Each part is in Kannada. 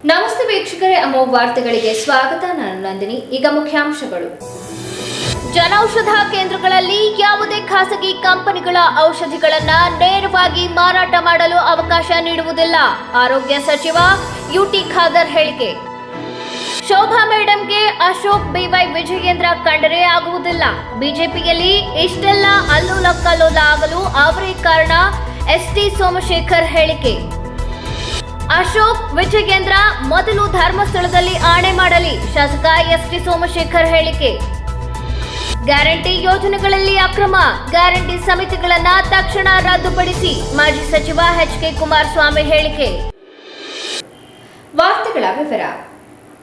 ನಮಸ್ತೆ ವೀಕ್ಷಕರೇ, ಅಮೋಘ ವಾರ್ತೆಗಳಿಗೆ ಸ್ವಾಗತ. ನಾನು ನಂದಿನಿ. ಈಗ ಮುಖ್ಯಾಂಶಗಳು. ಜನೌಷಧ ಕೇಂದ್ರಗಳಲ್ಲಿ ಯಾವುದೇ ಖಾಸಗಿ ಕಂಪನಿಗಳ ಔಷಧಿಗಳನ್ನ ನೇರವಾಗಿ ಮಾರಾಟ ಮಾಡಲು ಅವಕಾಶ ನೀಡುವುದಿಲ್ಲ. ಆರೋಗ್ಯ ಸಚಿವ ಯುಟಿ ಖಾದರ್ ಹೇಳಿಕೆ. ಶೋಭಾ ಮೇಡಂಗೆ ಅಶೋಕ್ ಬಿವೈ ವಿಜಯೇಂದ್ರ ಕಂಡರೆ ಆಗುವುದಿಲ್ಲ. ಬಿಜೆಪಿಯಲ್ಲಿ ಇಷ್ಟೆಲ್ಲ ಅಲ್ಲೋಲ ಕಲ್ಲೋಲ ಆಗಲು ಅವರೇ ಕಾರಣ. ಎಸ್ಟಿ ಸೋಮಶೇಖರ್ ಹೇಳಿಕೆ. ಅಶೋಕ್ ವಿಜಯೇಂದ್ರ ಮೊದಲು ಧರ್ಮಸ್ಥಳದಲ್ಲಿ ಆಣೆ ಮಾಡಲಿ. ಶಾಸಕ ಎಸ್ಟಿ ಸೋಮಶೇಖರ್ ಹೇಳಿಕೆ. ಗ್ಯಾರಂಟಿ ಯೋಜನೆಗಳಲ್ಲಿ ಅಕ್ರಮ, ಗ್ಯಾರಂಟಿ ಸಮಿತಿಗಳನ್ನ ತಕ್ಷಣ ರದ್ದುಪಡಿಸಿ. ಮಾಜಿ ಸಚಿವ ಎಚ್.ಕೆ. ಕುಮಾರಸ್ವಾಮಿ ಹೇಳಿಕೆ. ವಾರ್ತೆಗಳ ವಿವರ.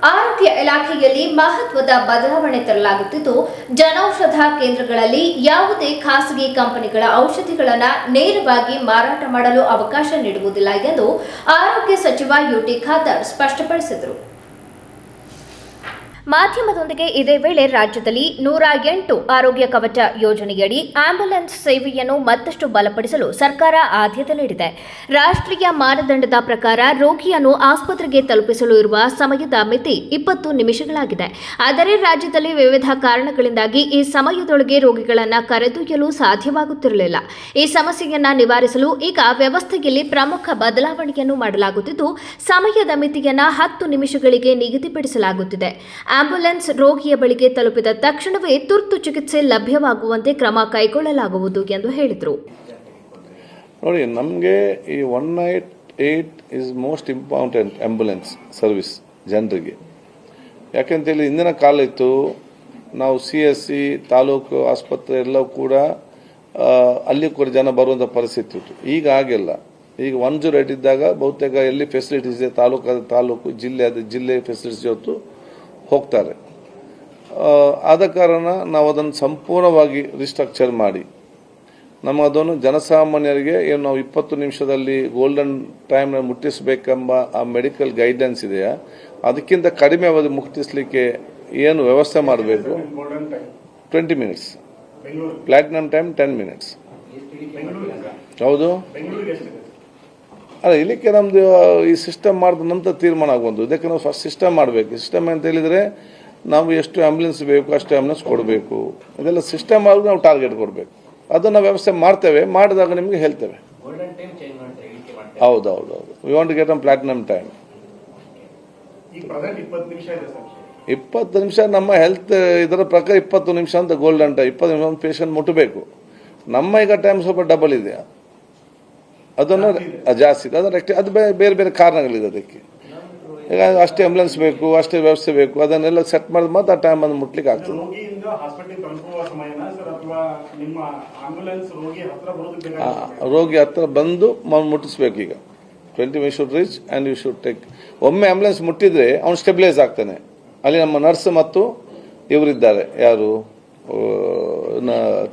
ಆರೋಗ್ಯ ಇಲಾಖೆಯಲ್ಲಿ ಮಹತ್ವದ ಬದಲಾವಣೆ ತರಲಾಗುತ್ತಿದ್ದು, ಜನೌಷಧ ಕೇಂದ್ರಗಳಲ್ಲಿ ಯಾವುದೇ ಖಾಸಗಿ ಕಂಪನಿಗಳ ಔಷಧಿಗಳನ್ನು ನೇರವಾಗಿ ಮಾರಾಟ ಮಾಡಲು ಅವಕಾಶ ನೀಡುವುದಿಲ್ಲ ಎಂದು ಆರೋಗ್ಯ ಸಚಿವ ಯುಟಿ ಖಾದರ್ ಸ್ಪಷ್ಟಪಡಿಸಿದರು. ಮಾಧ್ಯಮದೊಂದಿಗೆ ಇದೇ ವೇಳೆ ರಾಜ್ಯದಲ್ಲಿ 108 ಆರೋಗ್ಯ ಕವಚ ಯೋಜನೆಯಡಿ ಆಂಬ್ಯುಲೆನ್ಸ್ ಸೇವೆಯನ್ನು ಮತ್ತಷ್ಟು ಬಲಪಡಿಸಲು ಸರ್ಕಾರ ಆದ್ಯತೆ ನೀಡಿದೆ. ರಾಷ್ಟ್ರೀಯ ಮಾನದಂಡದ ಪ್ರಕಾರ ರೋಗಿಯನ್ನು ಆಸ್ಪತ್ರೆಗೆ ತಲುಪಿಸಲು ಇರುವ ಸಮಯದ ಮಿತಿ 20 ನಿಮಿಷಗಳಾಗಿದೆ. ಆದರೆ ರಾಜ್ಯದಲ್ಲಿ ವಿವಿಧ ಕಾರಣಗಳಿಂದಾಗಿ ಈ ಸಮಯದೊಳಗೆ ರೋಗಿಗಳನ್ನು ಕರೆದೊಯ್ಯಲು ಸಾಧ್ಯವಾಗುತ್ತಿರಲಿಲ್ಲ. ಈ ಸಮಸ್ಯೆಯನ್ನು ನಿವಾರಿಸಲು ಈಗ ವ್ಯವಸ್ಥೆಯಲ್ಲಿ ಪ್ರಮುಖ ಬದಲಾವಣೆಯನ್ನು ಮಾಡಲಾಗುತ್ತಿದ್ದು, ಸಮಯದ ಮಿತಿಯನ್ನು 10 ನಿಮಿಷಗಳಿಗೆ ನಿಗದಿಪಡಿಸಲಾಗುತ್ತಿದೆ. ಆಂಬ್ಯುಲೆನ್ಸ್ ರೋಗಿಯ ಬಳಿಗೆ ತಲುಪಿದ ತಕ್ಷಣವೇ ತುರ್ತು ಚಿಕಿತ್ಸೆ ಲಭ್ಯವಾಗುವಂತೆ ಕ್ರಮ ಕೈಗೊಳ್ಳಲಾಗುವುದು ಎಂದು ಹೇಳಿದರು. ನೋಡಿ, ನಮಗೆ ಈ 198 is most important ambulance service ಜನರಿಗೆ. ಯಾಕೆಂತೇಳಿ ಇಂದಿನ ಕಾಲ ಇತ್ತು, ನಾವು CSC ತಾಲೂಕು ಆಸ್ಪತ್ರೆ ಎಲ್ಲವೂ ಕೂಡ ಅಲ್ಲಿ ಕೂಡ ಜನ ಬರುವಂಥ ಪರಿಸ್ಥಿತಿ ಇತ್ತು. ಈಗ ಆಗಿಲ್ಲ. ಈಗ 108 ಇದ್ದಾಗ ಬಹುತೇಕ ಎಲ್ಲಿ ಫೆಸಿಲಿಟೀಸ್ ಇದೆ, ತಾಲೂಕು ಜಿಲ್ಲೆ ಫೆಸಿಲಿಟೀಸ್ ಹೊತ್ತು ಹೋಗ್ತಾರೆ. ಆದ ಕಾರಣ ನಾವು ಅದನ್ನು ಸಂಪೂರ್ಣವಾಗಿ ರಿಸ್ಟ್ರಕ್ಚರ್ ಮಾಡಿ ಅದನ್ನು ಜನಸಾಮಾನ್ಯರಿಗೆ ಏನು ನಾವು 20 ನಿಮಿಷದಲ್ಲಿ ಗೋಲ್ಡನ್ ಟೈಮ್ನ ಮುಟ್ಟಿಸಬೇಕೆಂಬ ಆ ಮೆಡಿಕಲ್ ಗೈಡ್ಲೈನ್ಸ್ ಇದೆಯಾ, ಅದಕ್ಕಿಂತ ಕಡಿಮೆ ಅವಧಿ ಮುಟ್ಟಿಸಲಿಕ್ಕೆ ಏನು ವ್ಯವಸ್ಥೆ ಮಾಡಬೇಕು. 20 ಮಿನಿಟ್ಸ್, ಪ್ಲಾಟಿನಮ್ ಟೈಮ್ 10 ಮಿನಿಟ್ಸ್. ಹೌದು, ಅಲ್ಲ, ಇಲ್ಲಿಕ್ಕೆ ನಮ್ದು ಈ ಸಿಸ್ಟಮ್ ಮಾಡಿದ ನಂತರ ತೀರ್ಮಾನ ಆಗುವಂಥ. ಇದಕ್ಕೆ ನಾವು ಫಸ್ಟ್ ಸಿಸ್ಟಮ್ ಮಾಡಬೇಕು. ಸಿಸ್ಟಮ್ ಅಂತ ಹೇಳಿದರೆ ನಾವು ಎಷ್ಟು ಆಂಬ್ಯುಲೆನ್ಸ್ ಬೇಕು ಅಷ್ಟು ಆಂಬ್ಯುಲೆನ್ಸ್ ಕೊಡಬೇಕು. ಇದೆಲ್ಲ ಸಿಸ್ಟಮ್ ಆಗಿ ನಾವು ಟಾರ್ಗೆಟ್ ಕೊಡಬೇಕು. ಅದನ್ನು ವ್ಯವಸ್ಥೆ ಮಾಡ್ತೇವೆ. ಮಾಡಿದಾಗ ನಿಮಗೆ ಹೇಳ್ತೇವೆ. ಹೌದು, we want to get on platinum time. 20 ನಿಮಿಷ ನಮ್ಮ ಹೆಲ್ತ್ ಇದರ ಪ್ರಕಾರ 20 ನಿಮಿಷ ಅಂತ ಗೋಲ್ಡನ್ ಟೈಮ್. 20 ನಿಮಿಷ ಪೇಷಂಟ್ ಮುಟ್ಟಬೇಕು. ನಮ್ಮ ಈಗ ಟೈಮ್ ಸ್ವಲ್ಪ ಡಬಲ್ ಇದೆ, ಅದನ್ನು ಜಾಸ್ತಿ ಇದೆ. ಅದು ಬೇರೆ ಬೇರೆ ಕಾರಣಗಳಿದೆ ಅದಕ್ಕೆ. ಈಗ ಅಷ್ಟೇ ಆಂಬ್ಯುಲೆನ್ಸ್ ಬೇಕು, ಅಷ್ಟೇ ವ್ಯವಸ್ಥೆ ಬೇಕು, ಅದನ್ನೆಲ್ಲ ಸೆಟ್ ಮಾಡಿದ ಮಾತ್ರ ಆ ಟೈಮ್ ಬಂದು ಮುಟ್ಲಿಕ್ಕೆ ಆಗ್ತದೆ. ರೋಗಿ ಹತ್ರ ಬಂದು ಮುಟ್ಟಿಸ್ಬೇಕು. ಈಗ 20 minutes should reach and you should take. ಒಮ್ಮೆ ಆಂಬ್ಯುಲೆನ್ಸ್ ಮುಟ್ಟಿದ್ರೆ ಅವ್ನು ಸ್ಟೆಬಿಲೈಸ್ ಆಗ್ತಾನೆ. ಅಲ್ಲಿ ನಮ್ಮ ನರ್ಸ್ ಮತ್ತು ಇವರಿದ್ದಾರೆ, ಯಾರು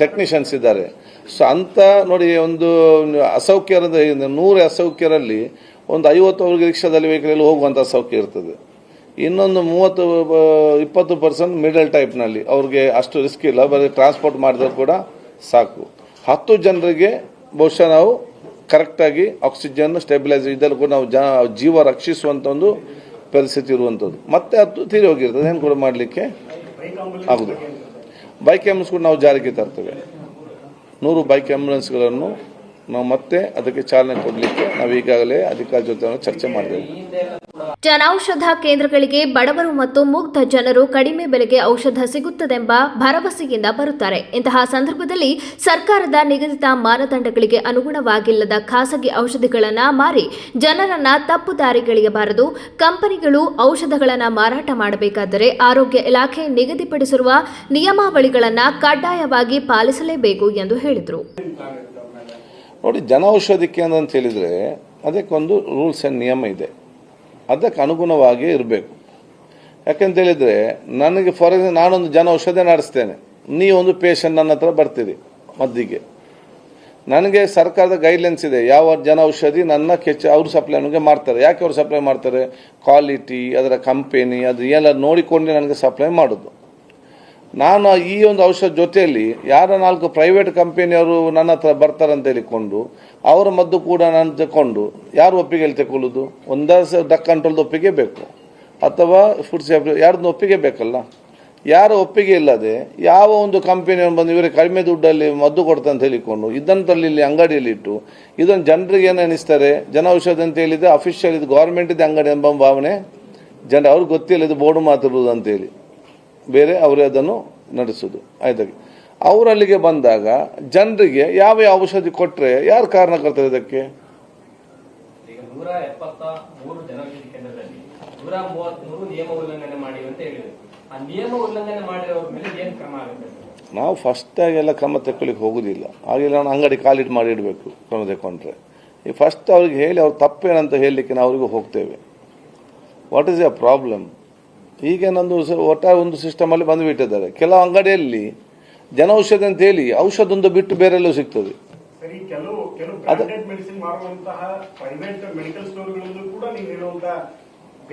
ಟೆಕ್ನಿಷಿಯನ್ಸ್ ಇದ್ದಾರೆ. ಸೊ ಅಂತ ನೋಡಿ, ಒಂದು ಅಸೌಖ್ಯರದ 100 ಅಸೌಖ್ಯರಲ್ಲಿ ಒಂದು 50 ಅವ್ರಿಗೆ ರಿಕ್ಷಾದಲ್ಲಿ ವೆಹಿಕಲ್ ಹೋಗುವಂಥ ಸೌಖ್ಯ ಇರ್ತದೆ. ಇನ್ನೊಂದು 30-20% ಮಿಡಲ್ ಟೈಪ್ನಲ್ಲಿ ಅವ್ರಿಗೆ ಅಷ್ಟು ರಿಸ್ಕ್ ಇಲ್ಲ, ಬರೀ ಟ್ರಾನ್ಸ್ಪೋರ್ಟ್ ಮಾಡಿದ್ರೆ ಕೂಡ ಸಾಕು. 10 ಜನರಿಗೆ ಬಹುಶಃ ನಾವು ಕರೆಕ್ಟಾಗಿ ಆಕ್ಸಿಜನ್ ಸ್ಟೆಬಿಲೈಸ್ ಇದೆಲ್ಲ ಕೂಡ ನಾವು ಜೀವ ರಕ್ಷಿಸುವಂಥ ಒಂದು ಪರಿಸ್ಥಿತಿ ಇರುವಂಥದ್ದು. ಮತ್ತೆ 10 ತೀರಿ ಹೋಗಿರ್ತದೆ, ಏನು ಕೂಡ ಮಾಡಲಿಕ್ಕೆ ಆಗುದು. ಬೈಕ್ ಆಂಬ್ಯುಲೆನ್ಸ್ ಕೂಡ ನಾವು ಜಾರಿಗೆ ತರ್ತೇವೆ. 100 ಬೈಕ್ ಆಂಬ್ಯುಲೆನ್ಸ್ಗಳನ್ನು ನಾವು ಮತ್ತೆ ಅದಕ್ಕೆ ಚಾಲನೆ ಕೊಡಲಿಕ್ಕೆ ನಾವು ಈಗಾಗಲೇ ಅಧಿಕಾರಿ ಜೊತೆ ಚರ್ಚೆ ಮಾಡಿದ್ದೇವೆ. ಜನೌಷಧ ಕೇಂದ್ರಗಳಿಗೆ ಬಡವರು ಮತ್ತು ಮುಗ್ಧ ಜನರು ಕಡಿಮೆ ಬೆಲೆಗೆ ಔಷಧ ಸಿಗುತ್ತದೆಂಬ ಭರವಸೆಯಿಂದ ಬರುತ್ತಾರೆ. ಇಂತಹ ಸಂದರ್ಭದಲ್ಲಿ ಸರ್ಕಾರದ ನಿಗದಿತ ಮಾನದಂಡಗಳಿಗೆ ಅನುಗುಣವಾಗಿಲ್ಲದ ಖಾಸಗಿ ಔಷಧಿಗಳನ್ನು ಮಾರಿ ಜನರನ್ನ ತಪ್ಪು ದಾರಿಗೆಳೆಯಬಾರದು. ಕಂಪನಿಗಳು ಔಷಧಗಳನ್ನು ಮಾರಾಟ ಮಾಡಬೇಕಾದರೆ ಆರೋಗ್ಯ ಇಲಾಖೆ ನಿಗದಿಪಡಿಸಿರುವ ನಿಯಮಾವಳಿಗಳನ್ನು ಕಡ್ಡಾಯವಾಗಿ ಪಾಲಿಸಲೇಬೇಕು ಎಂದು ಹೇಳಿದರು. ನೋಡಿ, ಜನೌಷಧಿ ಕೇಂದ್ರ ಅಂತ ಹೇಳಿದರೆ ಅದಕ್ಕೊಂದು ರೂಲ್ಸ್ ಆ್ಯಂಡ್ ನಿಯಮ ಇದೆ. ಅದಕ್ಕೆ ಅನುಗುಣವಾಗಿ ಇರಬೇಕು. ಯಾಕೆಂತೇಳಿದರೆ ನನಗೆ ಫಾರ್ ಎಕ್ಸಾಂಪಲ್ ನಾನೊಂದು ಜನೌಷಧಿ ನಡೆಸ್ತೇನೆ, ನೀವೊಂದು ಪೇಷಂಟ್ ನನ್ನ ಹತ್ರ ಬರ್ತೀರಿ ಮದ್ದಿಗೆ. ನನಗೆ ಸರ್ಕಾರದ ಗೈಡ್ಲೈನ್ಸ್ ಇದೆ, ಯಾವ ಜನೌಷಧಿ ನನ್ನ ಅವರು ಸಪ್ಲೈ ನನಗೆ ಮಾಡ್ತಾರೆ. ಯಾಕೆ ಅವರು ಸಪ್ಲೈ ಮಾಡ್ತಾರೆ? ಕ್ವಾಲಿಟಿ, ಅದರ ಕಂಪೆನಿ, ಅದು ಎಲ್ಲ ನೋಡಿಕೊಂಡು ನನಗೆ ಸಪ್ಲೈ ಮಾಡೋದು. ನಾನು ಈ ಒಂದು ಔಷಧ ಜೊತೆಯಲ್ಲಿ ಯಾರ 4 ಪ್ರೈವೇಟ್ ಕಂಪನಿಯವರು ನನ್ನ ಹತ್ರ ಬರ್ತಾರಂತ ಹೇಳಿಕೊಂಡು ಅವರ ಮದ್ದು ಕೂಡ ನಾನು ತಗೊಂಡು ಯಾರು ಒಪ್ಪಿಗೆಯಲ್ಲಿ ತಗೊಳ್ಳೋದು? ಒಂದೇ ಡ್ರಗ್ ಕಂಟ್ರೋಲ್ದು ಒಪ್ಪಿಗೆ ಬೇಕು ಅಥವಾ ಫುಡ್ ಸೇಫ್ಟಿ ಯಾರ್ದು ಒಪ್ಪಿಗೆ ಬೇಕಲ್ಲ. ಯಾರ ಒಪ್ಪಿಗೆ ಇಲ್ಲದೆ ಯಾವ ಒಂದು ಕಂಪನಿಯನ್ನು ಬಂದು ಇವರಿಗೆ ಕಡಿಮೆ ದುಡ್ಡಲ್ಲಿ ಮದ್ದು ಕೊಡ್ತಾ ಅಂತ ಹೇಳಿಕೊಂಡು ಇದನ್ನು ತಲ್ಲಿ ಇಲ್ಲಿ ಅಂಗಡಿಯಲ್ಲಿ ಇಟ್ಟು ಇದನ್ನು ಜನರಿಗೆ ಏನು ಅನಿಸ್ತಾರೆ, ಜನ ಔಷಧ ಅಂತ ಹೇಳಿದ್ರೆ ಅಫಿಷಿಯಲ್ ಇದು ಗೌರ್ಮೆಂಟಿದ್ದು ಅಂಗಡಿ ಎಂಬ ಭಾವನೆ ಅವ್ರಿಗೆ ಗೊತ್ತಿಲ್ಲ, ಇದು ಬೋರ್ಡು ಮಾತಿರುವುದು ಅಂತೇಳಿ ಬೇರೆ ಅವರೇ ಅದನ್ನು ನಡೆಸೋದು. ಆಯ್ತಾಗಿ ಅವರಲ್ಲಿಗೆ ಬಂದಾಗ ಜನರಿಗೆ ಯಾವ ಔಷಧಿ ಕೊಟ್ಟರೆ ಯಾರು ಕಾರಣಕರ್ತರು ಇದಕ್ಕೆ? ಈಗ 173 ಜನೌಷಧಿ ಕೇಂದ್ರದಲ್ಲಿ 133 ನಿಯಮ ಉಲ್ಲಂಘನೆ ಮಾಡಿವೆ ಅಂತ ಹೇಳಿದ್ರು. ಆ ನಿಯಮ ಉಲ್ಲಂಘನೆ ಮಾಡಿರೋರ ಮೇಲೆ ಏನು ಕ್ರಮ ಆಗುತ್ತೆ? ನಾವು ಫಸ್ಟಾಗೆಲ್ಲ ಕ್ರಮ ತಗೊಳ್ಳಿಕ್ಕೆ ಹೋಗೋದಿಲ್ಲ. ಹಾಗೆಲ್ಲ ನಾನು ಅಂಗಡಿ ಕಾಲಿಟ್ಟು ಮಾಡಿ ಇಡಬೇಕು ಕ್ರಮ ತಗೊಂಡ್ರೆ. ಈ ಫಸ್ಟ್ ಅವ್ರಿಗೆ ಹೇಳಿ ಅವ್ರು ತಪ್ಪೇನಂತ ಹೇಳಲಿಕ್ಕೆ ನಾವು ಅವ್ರಿಗೂ ಹೋಗ್ತೇವೆ. What is A problem? ಈಗ ನಂದು ಒಟ್ಟಾರೆ ಒಂದು ಸಿಸ್ಟಮಲ್ಲಿ ಬಂದುಬಿಟ್ಟಿದ್ದಾರೆ. ಕೆಲವು ಅಂಗಡಿಯಲ್ಲಿ ಜನೌಷಧಿ ಅಂತ ಹೇಳಿ ಔಷಧ ಒಂದು ಬಿಟ್ಟು ಬೇರೆಲ್ಲೂ ಸಿಗ್ತದೆ. ಸರಿ, ಕೆಲವು ಬ್ರಾಂಡೆಡ್ ಮೆಡಿಸಿನ್ ಮಾರುವಂತಹ ಪ್ರೈವೇಟ್ ಮೆಡಿಕಲ್ ಸ್ಟೋರ್ಗಳಲ್ಲೂ ಕೂಡ ನೀವು ಹೇಳುವಂತಹ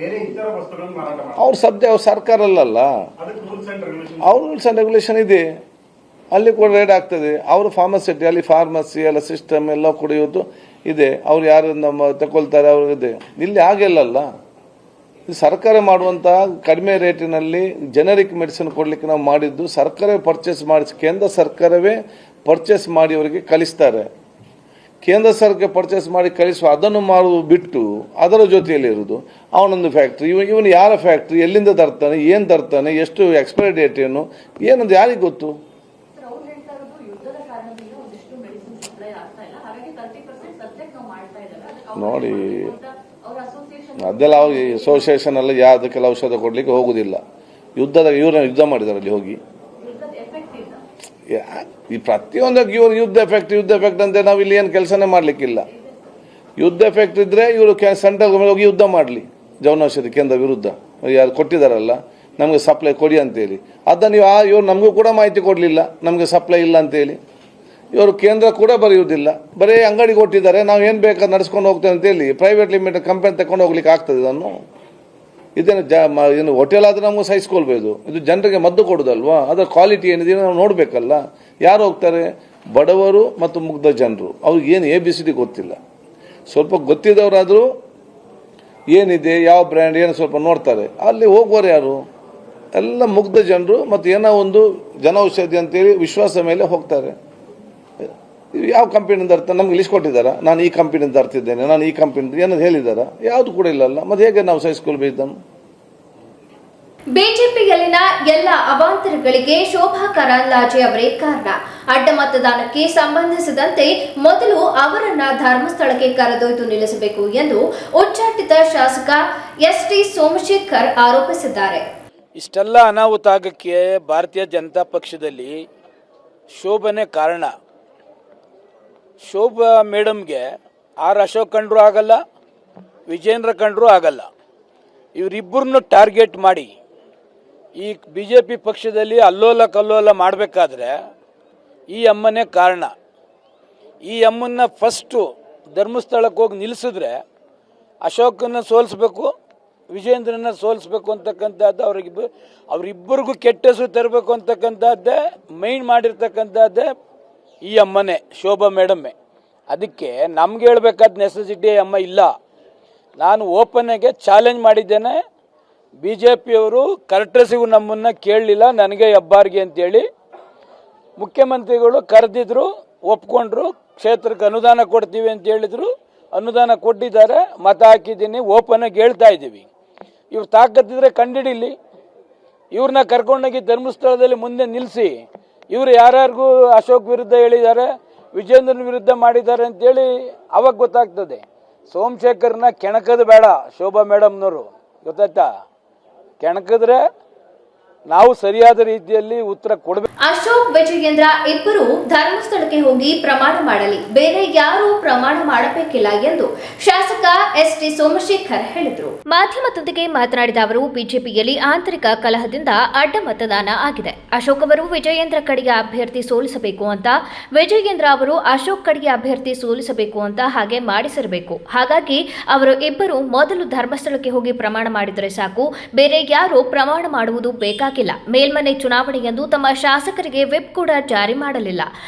ಬೇರೆ ಇತರ ವಸ್ತುಗಳನ್ನು ಮಾರಾಟ ಮಾಡ್ತಾರೆ. ಅವ್ರ ಸದ್ಯ ಅವ್ರ ಸರ್ಕಾರ ಅಲ್ಲಲ್ಲ, ಅದಕ್ಕೆ ರೂಲ್ಸ್ ಅಂಡ್ ರೆಗ್ಯುಲೇಷನ್ ಅವ್ರ ರೂಲ್ಸ್ ಆ್ಯಂಡ್ ರೆಗ್ಯುಲೇಷನ್ ಇದೆ, ಅಲ್ಲಿ ಕೂಡ ರೇಡ್ ಆಗ್ತದೆ. ಅವರು ಫಾರ್ಮಸಿಟಿ ಅಲ್ಲಿ ಫಾರ್ಮಸಿ ಎಲ್ಲ ಸಿಸ್ಟಮ್ ಎಲ್ಲ ಕೂಡ ಇವತ್ತು ಇದೆ. ಅವ್ರು ಯಾರು ನಮ್ಮ ತಗೊಳ್ತಾರೆ ಅವ್ರಿಗಿದೆ. ಇಲ್ಲಿ ಹಾಗೆಲ್ಲಲ್ಲ, ಸರ್ಕಾರ ಮಾಡುವಂಥ ಕಡಿಮೆ ರೇಟಿನಲ್ಲಿ ಜನರಿಕ್ ಮೆಡಿಸಿನ್ ಕೊಡಲಿಕ್ಕೆ ನಾವು ಮಾಡಿದ್ದು ಸರ್ಕಾರವೇ ಪರ್ಚೇಸ್ ಮಾಡಿಸಿ, ಕೇಂದ್ರ ಸರ್ಕಾರವೇ ಪರ್ಚೇಸ್ ಮಾಡಿ ಅವರಿಗೆ ಕಳಿಸ್ತಾರೆ. ಕೇಂದ್ರ ಸರ್ಕಾರ ಪರ್ಚೇಸ್ ಮಾಡಿ ಕಳಿಸುವ ಅದನ್ನು ಮಾಡುವುದು ಬಿಟ್ಟು ಅದರ ಜೊತೆಯಲ್ಲಿ ಇರುವುದು ಅವನೊಂದು ಫ್ಯಾಕ್ಟ್ರಿ, ಇವನು ಯಾರ ಫ್ಯಾಕ್ಟ್ರಿ, ಎಲ್ಲಿಂದ ತರ್ತಾನೆ, ಏನು ತರ್ತಾನೆ, ಎಷ್ಟು ಎಕ್ಸ್ಪೈರಿ ಡೇಟ್ ಏನಂದು ಯಾರಿಗೆ ಗೊತ್ತು? ನೋಡಿ, ಅದೆಲ್ಲ ಅವ್ರಿಗೆ ಅಸೋಸಿಯೇಷನ್ ಎಲ್ಲ ಯಾವುದಕ್ಕೆಲ್ಲ ಔಷಧ ಕೊಡಲಿಕ್ಕೆ ಹೋಗುದಿಲ್ಲ. ಇವ್ರನ್ನ ಯುದ್ಧ ಮಾಡಿದ್ದಾರೆ ಅಲ್ಲಿ ಹೋಗಿ. ಈ ಪ್ರತಿಯೊಂದಕ್ಕೆ ಇವ್ರು ಯುದ್ಧ ಎಫೆಕ್ಟ್ ಅಂತ ನಾವು ಇಲ್ಲಿ ಏನು ಕೆಲಸನೇ ಮಾಡಲಿಕ್ಕಿಲ್ಲ. ಯುದ್ಧ ಎಫೆಕ್ಟ್ ಇದ್ರೆ ಇವರು ಸೆಂಟ್ರಲ್ ಗೌರ್ಮೆಂಟ್ ಹೋಗಿ ಯುದ್ಧ ಮಾಡಲಿ ಜನೌಷಧಿ ಕೇಂದ್ರ ವಿರುದ್ಧ. ಯಾರು ಕೊಟ್ಟಿದ್ದಾರಲ್ಲ ನಮಗೆ ಸಪ್ಲೈ ಕೊಡಿ ಅಂತೇಳಿ, ಅದನ್ನು ಇವ್ರು ನಮಗೂ ಕೂಡ ಮಾಹಿತಿ ಕೊಡಲಿಲ್ಲ ನಮಗೆ ಸಪ್ಲೈ ಇಲ್ಲ ಅಂತೇಳಿ. ಇವರು ಕೇಂದ್ರ ಕೂಡ ಬರೆಯುವುದಿಲ್ಲ, ಬರೀ ಅಂಗಡಿ ಕೊಟ್ಟಿದ್ದಾರೆ, ನಾವು ಏನು ಬೇಕಾದ್ರೆ ನಡೆಸ್ಕೊಂಡು ಹೋಗ್ತೇವೆ ಅಂತೇಳಿ ಪ್ರೈವೇಟ್ ಲಿಮಿಟೆಡ್ ಕಂಪನಿ ತಗೊಂಡು ಹೋಗ್ಲಿಕ್ಕೆ ಆಗ್ತದೆ. ಇದನ್ನು ಏನು ಹೋಟೆಲ್ ಆದರೆ ನಮಗೂ ಸಹಿಸ್ಕೊಳ್ಬೋದು. ಇದು ಜನರಿಗೆ ಮದ್ದು ಕೊಡೋದಲ್ವಾ, ಅದರ ಕ್ವಾಲಿಟಿ ಏನಿದೆ ನಾವು ನೋಡಬೇಕಲ್ಲ. ಯಾರು ಹೋಗ್ತಾರೆ? ಬಡವರು ಮತ್ತು ಮುಗ್ಧ ಜನರು. ಅವ್ರಿಗೆ ಏನು ABCD ಗೊತ್ತಿಲ್ಲ. ಸ್ವಲ್ಪ ಗೊತ್ತಿದ್ದವರಾದರೂ ಏನಿದೆ ಯಾವ ಬ್ರ್ಯಾಂಡ್ ಏನು ಸ್ವಲ್ಪ ನೋಡ್ತಾರೆ. ಅಲ್ಲಿ ಹೋಗುವವರು ಯಾರು? ಎಲ್ಲ ಮುಗ್ಧ ಜನರು ಮತ್ತು ಏನೋ ಒಂದು ಜನೌಷಧಿ ಅಂತೇಳಿ ವಿಶ್ವಾಸ ಮೇಲೆ ಹೋಗ್ತಾರೆ. ಯಾವ ಕಂಪನಿಯಿಂದ ತರ್ತಾರೆ? ನಮ್ಗೆ ಲಿಸ್ಟ್ ಕೊಟ್ಟಿದ್ದಾರಾ? ನಾನು ಈ ಕಂಪನಿಯಿಂದ ತರ್ತಿದ್ದೇನೆ, ನಾನು ಈ ಕಂಪನಿ ಏನದು ಹೇಳಿದಾರಾ? ಯಾವುದು ಕೂಡ ಇಲ್ಲಲ್ಲ. ಮತ್ತೆ ಹೇಗೆ ನಾವು ಸಹಿಸ್ಕೊಳ್ಬೇಕು ಇದನ್ನು? ಬಿಜೆಪಿಯಲ್ಲಿನ ಎಲ್ಲ ಅವಾಂತರಗಳಿಗೆ ಶೋಭಾ ಕರಂದ್ಲಾಜೆ ಅವರೇ ಕಾರಣ. ಅಡ್ಡ ಮತದಾನಕ್ಕೆ ಸಂಬಂಧಿಸಿದಂತೆ ಮೊದಲು ಅವರನ್ನ ಧರ್ಮಸ್ಥಳಕ್ಕೆ ಕರೆದೊಯ್ದು ನಿಲ್ಲಿಸಬೇಕು ಎಂದು ಉಚ್ಚಾಟಿತ ಶಾಸಕ ST ಸೋಮಶೇಖರ್ ಆರೋಪಿಸಿದ್ದಾರೆ. ಇಷ್ಟೆಲ್ಲ ಅನಾಹುತ ಆಗಕ್ಕೆ ಭಾರತೀಯ ಜನತಾ ಪಕ್ಷದಲ್ಲಿ ಶೋಭನೆ ಕಾರಣ. ಶೋಭಾ ಮೇಡಮ್ಗೆ ಅಶೋಕ್ ಕಂಡ್ರೂ ಆಗಲ್ಲ, ವಿಜೇಂದ್ರ ಕಂಡ್ರೂ ಆಗಲ್ಲ. ಇವರಿಬ್ಬರನ್ನು ಟಾರ್ಗೆಟ್ ಮಾಡಿ ಈ BJP ಪಕ್ಷದಲ್ಲಿ ಅಲ್ಲೋಲ ಕಲ್ಲೋಲ ಮಾಡಬೇಕಾದ್ರೆ ಈ ಅಮ್ಮನೇ ಕಾರಣ. ಈ ಅಮ್ಮನ್ನ ಫಸ್ಟು ಧರ್ಮಸ್ಥಳಕ್ಕೆ ಹೋಗಿ ನಿಲ್ಲಿಸಿದ್ರೆ ಅಶೋಕನ್ನ ಸೋಲಿಸ್ಬೇಕು, ವಿಜೇಂದ್ರನ ಸೋಲಿಸ್ಬೇಕು ಅಂತಕ್ಕಂಥದ್ದು ಅವರಿಬ್ಬರಿಗೂ ಕೆಟ್ಟ ಹೆಸರು ತರಬೇಕು ಅಂತಕ್ಕಂಥದ್ದೇ ಮೈಂಡ್ ಮಾಡಿರ್ತಕ್ಕಂಥದ್ದೇ ಈ ಅಮ್ಮನೇ, ಶೋಭಾ ಮೇಡಮ್ಮೆ. ಅದಕ್ಕೆ ನಮ್ಗೆ ಹೇಳ್ಬೇಕಾದ ನೆಸೆಸಿಟಿ ಅಮ್ಮ ಇಲ್ಲ. ನಾನು ಓಪನ್ನಾಗೆ ಚಾಲೆಂಜ್ ಮಾಡಿದ್ದೇನೆ. BJPಯವರು ಕರ್ಟಸಿಗೂ ನಮ್ಮನ್ನು ಕೇಳಲಿಲ್ಲ, ನನಗೆ ಹೆಬ್ಬಾರಿಗೆ ಅಂತೇಳಿ. ಮುಖ್ಯಮಂತ್ರಿಗಳು ಕರೆದಿದ್ರು, ಒಪ್ಕೊಂಡ್ರು, ಕ್ಷೇತ್ರಕ್ಕೆ ಅನುದಾನ ಕೊಡ್ತೀವಿ ಅಂತ ಹೇಳಿದ್ರು, ಅನುದಾನ ಕೊಟ್ಟಿದ್ದಾರೆ, ಮತ ಹಾಕಿದ್ದೀನಿ, ಓಪನ್ನಾಗಿ ಹೇಳ್ತಾ ಇದ್ದೀವಿ. ಇವ್ರು ತಾಕತ್ತಿದ್ರೆ ಕಂಡಿಡಿಲಿ, ಇವ್ರನ್ನ ಕರ್ಕೊಂಡೋಗಿ ಧರ್ಮಸ್ಥಳದಲ್ಲಿ ಮುಂದೆ ನಿಲ್ಲಿಸಿ. ಇವರು ಯಾರ್ಯಾರಿಗೂ ಅಶೋಕ್ ವಿರುದ್ಧ ಹೇಳಿದ್ದಾರೆ, ವಿಜೇಂದ್ರನ ವಿರುದ್ಧ ಮಾಡಿದ್ದಾರೆ ಅಂತೇಳಿ ಅವಾಗ ಗೊತ್ತಾಗ್ತದೆ. ಸೋಮಶೇಖರ್ನ ಕೆಣಕದು ಬೇಡ ಶೋಭಾ ಮೇಡಮ್ನವರು, ಗೊತ್ತಾಯ್ತಾ? ಕೆಣಕಿದ್ರೆ ನಾವು ಸರಿಯಾದ ರೀತಿಯಲ್ಲಿ ಉತ್ತರ ಕೊಡಬೇಕು. ಅಶೋಕ್ ವಿಜಯೇಂದ್ರ ಇಬ್ಬರು ಧರ್ಮಸ್ಥಳಕ್ಕೆ ಹೋಗಿ ಪ್ರಮಾಣ ಮಾಡಲಿ, ಬೇರೆ ಯಾರೂ ಪ್ರಮಾಣ ಮಾಡಬೇಕಿಲ್ಲ ಎಂದು ಶಾಸಕ ST ಸೋಮಶೇಖರ್ ಹೇಳಿದರು. ಮಾಧ್ಯಮದೊಂದಿಗೆ ಮಾತನಾಡಿದ ಅವರು, ಬಿಜೆಪಿಯಲ್ಲಿ ಆಂತರಿಕ ಕಲಹದಿಂದ ಅಡ್ಡ ಮತದಾನ ಆಗಿದೆ. ಅಶೋಕ್ ಅವರು ವಿಜಯೇಂದ್ರ ಕಡೆಯ ಅಭ್ಯರ್ಥಿ ಸೋಲಿಸಬೇಕು ಅಂತ, ವಿಜಯೇಂದ್ರ ಅವರು ಅಶೋಕ್ ಕಡೆಯ ಅಭ್ಯರ್ಥಿ ಸೋಲಿಸಬೇಕು ಅಂತ ಹಾಗೆ ಮಾಡಿಸಿರಬೇಕು. ಹಾಗಾಗಿ ಅವರು ಇಬ್ಬರು ಮೊದಲು ಧರ್ಮಸ್ಥಳಕ್ಕೆ ಹೋಗಿ ಪ್ರಮಾಣ ಮಾಡಿದರೆ ಸಾಕು, ಬೇರೆ ಯಾರೂ ಪ್ರಮಾಣ ಮಾಡುವುದು ಬೇಕಾಗಿಲ್ಲ ಹಾಕಿಲ್ಲ. ಮೇಲ್ಮನೆ ಚುನಾವಣೆಯಂದು ತಮ್ಮ ಶಾಸಕರಿಗೆ ವಿಪ್ ಕೂಡ ಜಾರಿ ಮಾಡಲಿಲ್ಲ.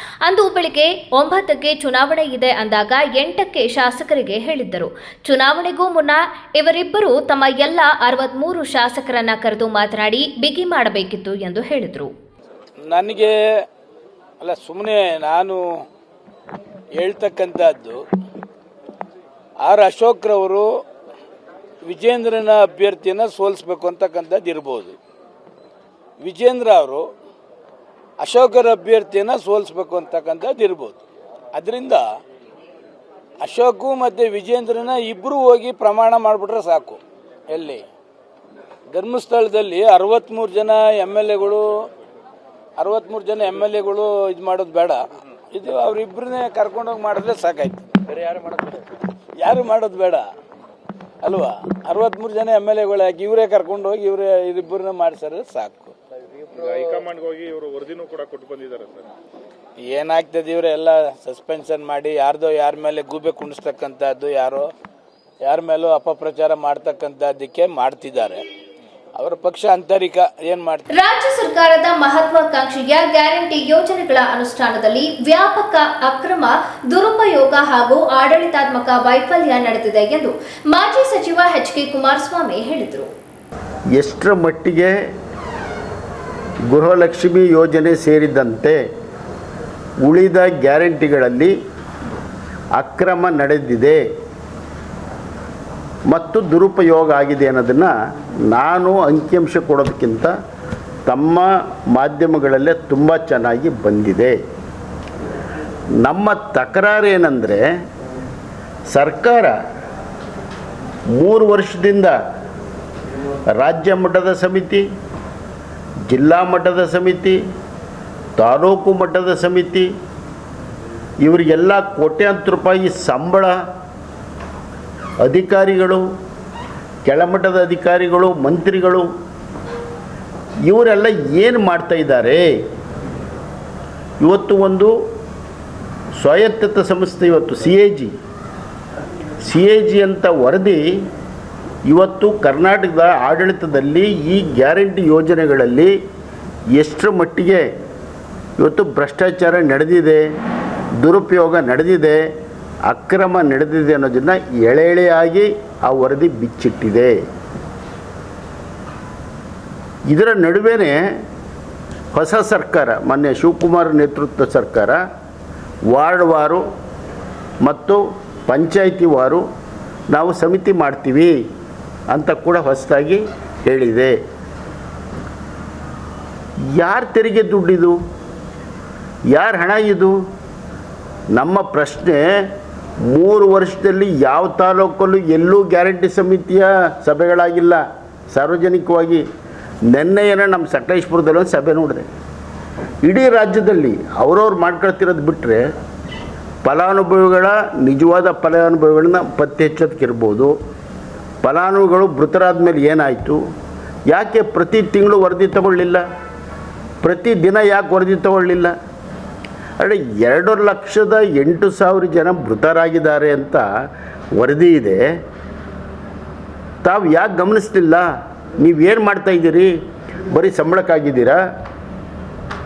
ಅಂದು ಬೆಳಿಗ್ಗೆ 9ಕ್ಕೆ ಚುನಾವಣೆ ಇದೆ ಅಂದಾಗ 8ಕ್ಕೆ ಶಾಸಕರಿಗೆ ಹೇಳಿದ್ದರು. ಚುನಾವಣೆಗೂ ಮುನ್ನ ಇವರಿಬ್ಬರು ತಮ್ಮ ಎಲ್ಲ 63 ಶಾಸಕರನ್ನ ಕರೆದು ಮಾತನಾಡಿ ಬಿಗಿ ಮಾಡಬೇಕಿತ್ತು ಎಂದು ಹೇಳಿದರು. ನನಗೆ ಸುಮ್ಮನೆ ನಾನು ಹೇಳ್ತಕ್ಕಂಥದ್ದು ಅಶೋಕ್ರವರು ವಿಜೇಂದ್ರನ ಅಭ್ಯರ್ಥಿಯನ್ನು ಸೋಲಿಸಬೇಕು ಅಂತಕ್ಕಂಥದ್ದು ಇರ್ಬೋದು. ವಿಜೇಂದ್ರ ಅವರು ಅಶೋಕರ ಅಭ್ಯರ್ಥಿಯನ್ನು ಸೋಲಿಸಬೇಕು ಅಂತಕ್ಕಂಥದ್ದು ಇರ್ಬೋದು. ಅದರಿಂದ ಅಶೋಕು ಮತ್ತು ವಿಜೇಂದ್ರನ ಇಬ್ಬರು ಹೋಗಿ ಪ್ರಮಾಣ ಮಾಡಿಬಿಟ್ರೆ ಸಾಕು. ಎಲ್ಲಿ ಧರ್ಮಸ್ಥಳದಲ್ಲಿ 63 ಜನ ಎಮ್ ಎಲ್ ಎಗಳು ಇದು ಮಾಡೋದು ಬೇಡ, ಇದು ಅವರಿಬ್ಬರನ್ನೇ ಕರ್ಕೊಂಡೋಗಿ ಮಾಡಿದ್ರೆ ಸಾಕಾಯ್ತು. ಯಾರು ಮಾಡೋದು ಬೇಡ ಅಲ್ವಾ? 63 ಜನ ಎಮ್ ಎಲ್ ಎಗಳು ಹಾಕಿ ಇವರೇ ಕರ್ಕೊಂಡು ಹೋಗಿ ಇವರಿಬ್ಬರನ್ನ ಮಾಡಿಸಿದ್ರೆ ಸಾಕು. ಹೈಕಮಾಂಡ್ಗೆ ಹೋಗಿ ಇವರು ವರದಿನೂ ಕೂಡ ಕೊಟ್ಟು ಬಂದಿದ್ದಾರೆ ಸರ್. ಏನಾಗ್ತದೆ ಇವರೆಲ್ಲ ಸಸ್ಪೆನ್ಷನ್ ಮಾಡಿ ಯಾರ ಮೇಲೆ ಗೂಬೆ ಕುಣಿಸ್ತಕ್ಕಂಥದ್ದು, ಯಾರ ಮೇಲೂ ಅಪಪ್ರಚಾರ ಮಾಡ್ತಕ್ಕಂಥದ್ದಕ್ಕೆ ಮಾಡ್ತಿದ್ದಾರೆ. ಅವರ ಪಕ್ಷ ಆಂತರಿಕ ಏನ್ ಮಾಡ್ತಾರೆ. ರಾಜ್ಯ ಸರ್ಕಾರದ ಮಹತ್ವಾಕಾಂಕ್ಷೆಯ ಗ್ಯಾರಂಟಿ ಯೋಜನೆಗಳ ಅನುಷ್ಠಾನದಲ್ಲಿ ವ್ಯಾಪಕ ಅಕ್ರಮ, ದುರುಪಯೋಗ ಹಾಗೂ ಆಡಳಿತಾತ್ಮಕ ವೈಫಲ್ಯ ನಡೆದಿದೆ ಎಂದು ಮಾಜಿ ಸಚಿವ ಎಚ್.ಕೆ. ಕುಮಾರಸ್ವಾಮಿ ಹೇಳಿದರು. ಎಷ್ಟರ ಮಟ್ಟಿಗೆ ಗೃಹಲಕ್ಷ್ಮಿ ಯೋಜನೆ ಸೇರಿದಂತೆ ಉಳಿದ ಗ್ಯಾರಂಟಿಗಳಲ್ಲಿ ಅಕ್ರಮ ನಡೆದಿದೆ ಮತ್ತು ದುರುಪಯೋಗ ಆಗಿದೆ ಅನ್ನೋದನ್ನು ನಾನು ಅಂಕಿಅಂಶ ಕೊಡೋದಕ್ಕಿಂತ ತಮ್ಮ ಮಾಧ್ಯಮಗಳಲ್ಲೇ ತುಂಬ ಚೆನ್ನಾಗಿ ಬಂದಿದೆ. ನಮ್ಮ ತಕರಾರು ಏನಂದರೆ, ಸರ್ಕಾರ 3 ವರ್ಷದಿಂದ ರಾಜ್ಯ ಮಟ್ಟದ ಸಮಿತಿ, ಜಿಲ್ಲಾ ಮಟ್ಟದ ಸಮಿತಿ, ತಾಲೂಕು ಮಟ್ಟದ ಸಮಿತಿ ಇವರಿಗೆಲ್ಲ ಕೋಟ್ಯಾಂತರ ರೂಪಾಯಿ ಸಂಬಳ, ಅಧಿಕಾರಿಗಳು, ಕೆಳಮಟ್ಟದ ಅಧಿಕಾರಿಗಳು, ಮಂತ್ರಿಗಳು ಇವರೆಲ್ಲ ಏನು ಮಾಡ್ತಾ ಇದ್ದಾರೆ? ಇವತ್ತು ಒಂದು ಸ್ವಾಯತ್ತ ಸಂಸ್ಥೆ, ಇವತ್ತು ಸಿ ಎ ಜಿ ಅಂತ ವರದಿ ಇವತ್ತು ಕರ್ನಾಟಕದ ಆಡಳಿತದಲ್ಲಿ ಈ ಗ್ಯಾರಂಟಿ ಯೋಜನೆಗಳಲ್ಲಿ ಎಷ್ಟರ ಮಟ್ಟಿಗೆ ಇವತ್ತು ಭ್ರಷ್ಟಾಚಾರ ನಡೆದಿದೆ, ದುರುಪಯೋಗ ನಡೆದಿದೆ, ಅಕ್ರಮ ನಡೆದಿದೆ ಅನ್ನೋದನ್ನು ಎಳೆಯಾಗಿ ಆ ವರದಿ ಬಿಚ್ಚಿಟ್ಟಿದೆ. ಇದರ ನಡುವೆ ಹೊಸ ಸರ್ಕಾರ, ಮೊನ್ನೆ ಶಿವಕುಮಾರ್ ನೇತೃತ್ವದ ಸರ್ಕಾರ ವಾರ್ಡ್ವಾರು ಮತ್ತು ಪಂಚಾಯಿತಿ ವಾರು ನಾವು ಸಮಿತಿ ಮಾಡ್ತೀವಿ ಅಂತ ಕೂಡ ಹೊಸದಾಗಿ ಹೇಳಿದೆ. ಯಾರ ತೆರಿಗೆ ದುಡ್ಡಿದು? ಯಾರ ಹಣ ಇದು? ನಮ್ಮ ಪ್ರಶ್ನೆ, 3 ವರ್ಷದಲ್ಲಿ ಯಾವ ತಾಲೂಕಲ್ಲೂ ಎಲ್ಲೂ ಗ್ಯಾರಂಟಿ ಸಮಿತಿಯ ಸಭೆಗಳಾಗಿಲ್ಲ ಸಾರ್ವಜನಿಕವಾಗಿ. ನೆನ್ನೆಯೇನೋ ನಮ್ಮ ಸಕಲೇಶ್ಪುರದಲ್ಲಿ ಒಂದು ಸಭೆ ನೋಡಿದೆ. ಇಡೀ ರಾಜ್ಯದಲ್ಲಿ ಅವ್ರವ್ರು ಮಾಡ್ಕೊಳ್ತಿರೋದು ಬಿಟ್ಟರೆ ಫಲಾನುಭವಿಗಳ ನಿಜವಾದ ಫಲಾನುಭವಿಗಳನ್ನ ಪತ್ತೆ ಹಚ್ಚೋದಕ್ಕಿರ್ಬೋದು, ಫಲಾನುಭವಿಗಳು ಮೃತರಾದ ಮೇಲೆ ಏನಾಯಿತು, ಯಾಕೆ ಪ್ರತಿ ತಿಂಗಳು ವರದಿ ತಗೊಳ್ಳಿಲ್ಲ, ಪ್ರತಿದಿನ ಯಾಕೆ ವರದಿ ತಗೊಳ್ಳಿಲ್ಲ? ಅಂದರೆ 2,08,000 ಜನ ಮೃತರಾಗಿದ್ದಾರೆ ಅಂತ ವರದಿ ಇದೆ. ತಾವು ಯಾಕೆ ಗಮನಿಸ್ತಿಲ್ಲ? ನೀವೇನು ಮಾಡ್ತಾಯಿದ್ದೀರಿ? ಬರೀ ಸಂಬಳಕ್ಕಾಗಿದ್ದೀರಾ?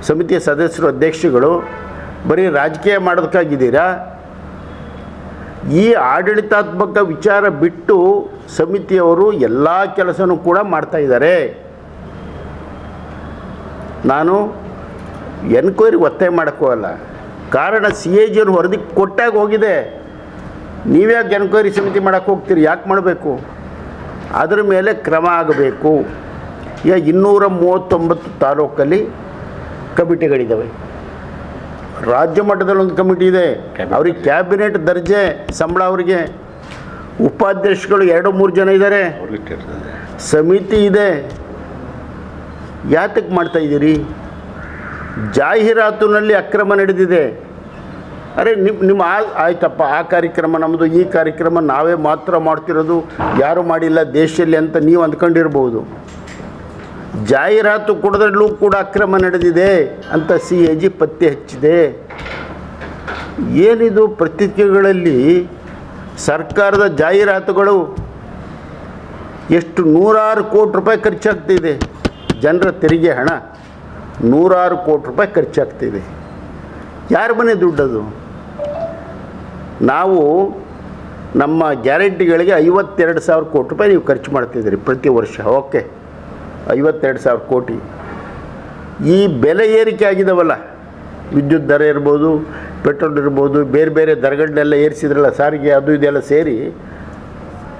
ಸಮಿತಿಯ ಸದಸ್ಯರು, ಅಧ್ಯಕ್ಷಗಳು ಬರೀ ರಾಜಕೀಯ ಮಾಡೋದಕ್ಕಾಗಿದ್ದೀರಾ? ಈ ಆಡಳಿತಾತ್ಮಕ ವಿಚಾರ ಬಿಟ್ಟು ಸಮಿತಿಯವರು ಎಲ್ಲ ಕೆಲಸನೂ ಕೂಡ ಮಾಡ್ತಾಯಿದ್ದಾರೆ. ನಾನು ಎನ್ಕ್ವೈರಿ ಒತ್ತಾಯ ಮಾಡೋಕ್ಕೋಗಲ್ಲ. ಕಾರಣ CAG ವರದಿ ಕೊಟ್ಟಾಗ ಹೋಗಿದೆ. ನೀವ್ಯಾಕೆ ಎನ್ಕ್ವೈರಿ ಸಮಿತಿ ಮಾಡೋಕ್ಕೆ ಹೋಗ್ತೀರಿ? ಯಾಕೆ ಮಾಡಬೇಕು? ಅದರ ಮೇಲೆ ಕ್ರಮ ಆಗಬೇಕು. ಈಗ 239 ತಾಲೂಕಲ್ಲಿ ಕಮಿಟಿಗಳಿದ್ದಾವೆ. ರಾಜ್ಯ ಮಟ್ಟದಲ್ಲಿ ಒಂದು ಕಮಿಟಿ ಇದೆ, ಅವ್ರಿಗೆ ಕ್ಯಾಬಿನೆಟ್ ದರ್ಜೆ ಸಂಬಳ, ಅವರಿಗೆ ಉಪಾಧ್ಯಕ್ಷಗಳು 2-3 ಜನ ಇದ್ದಾರೆ, ಸಮಿತಿ ಇದೆ. ಯಾತಕ್ಕೆ ಮಾಡ್ತಾಯಿದ್ದೀರಿ? ಜಾಹೀರಾತಿನಲ್ಲಿ ಅಕ್ರಮ ನಡೆದಿದೆ. ಅರೆ ನಿಮ್ಮ ಆಯ್ತಪ್ಪ, ಆ ಕಾರ್ಯಕ್ರಮ ನಮ್ಮದು, ಈ ಕಾರ್ಯಕ್ರಮ ನಾವೇ ಮಾತ್ರ ಮಾಡ್ತಿರೋದು, ಯಾರೂ ಮಾಡಿಲ್ಲ ದೇಶದಲ್ಲಿ ಅಂತ ನೀವು ಅಂದ್ಕೊಂಡಿರ್ಬೋದು. ಜಾಹೀರಾತು ಕೊಡೋದ್ರಲ್ಲೂ ಕೂಡ ಅಕ್ರಮ ನಡೆದಿದೆ ಅಂತ CAG ಪತ್ತೆ ಹಚ್ಚಿದೆ. ಏನಿದು ಪತ್ರಿಕೆಗಳಲ್ಲಿ ಸರ್ಕಾರದ ಜಾಹೀರಾತುಗಳು ಎಷ್ಟು 100 ಕೋಟಿ ರೂಪಾಯಿ ಖರ್ಚಾಗ್ತಿದೆ. ಜನರ ತೆರಿಗೆ ಹಣ ನೂರಾರು ಕೋಟಿ ರೂಪಾಯಿ ಖರ್ಚಾಗ್ತಿದೆ. ಯಾರ ಮನೆ ದುಡ್ಡದು? ನಾವು ನಮ್ಮ ಗ್ಯಾರಂಟಿಗಳಿಗೆ 52,000 ಕೋಟಿ ರೂಪಾಯಿ ನೀವು ಖರ್ಚು ಮಾಡ್ತಿದ್ದೀರಿ ಪ್ರತಿ ವರ್ಷ. ಓಕೆ, 52,000 ಕೋಟಿ. ಈ ಬೆಲೆ ಏರಿಕೆ ಆಗಿದಾವಲ್ಲ, ವಿದ್ಯುತ್ ದರ ಇರ್ಬೋದು, ಪೆಟ್ರೋಲ್ ಇರ್ಬೋದು, ಬೇರೆ ಬೇರೆ ದರಗಳನ್ನೆಲ್ಲ ಏರಿಸಿದ್ರಲ್ಲ, ಸಾರಿಗೆ ಅದು ಇದೆಲ್ಲ ಸೇರಿ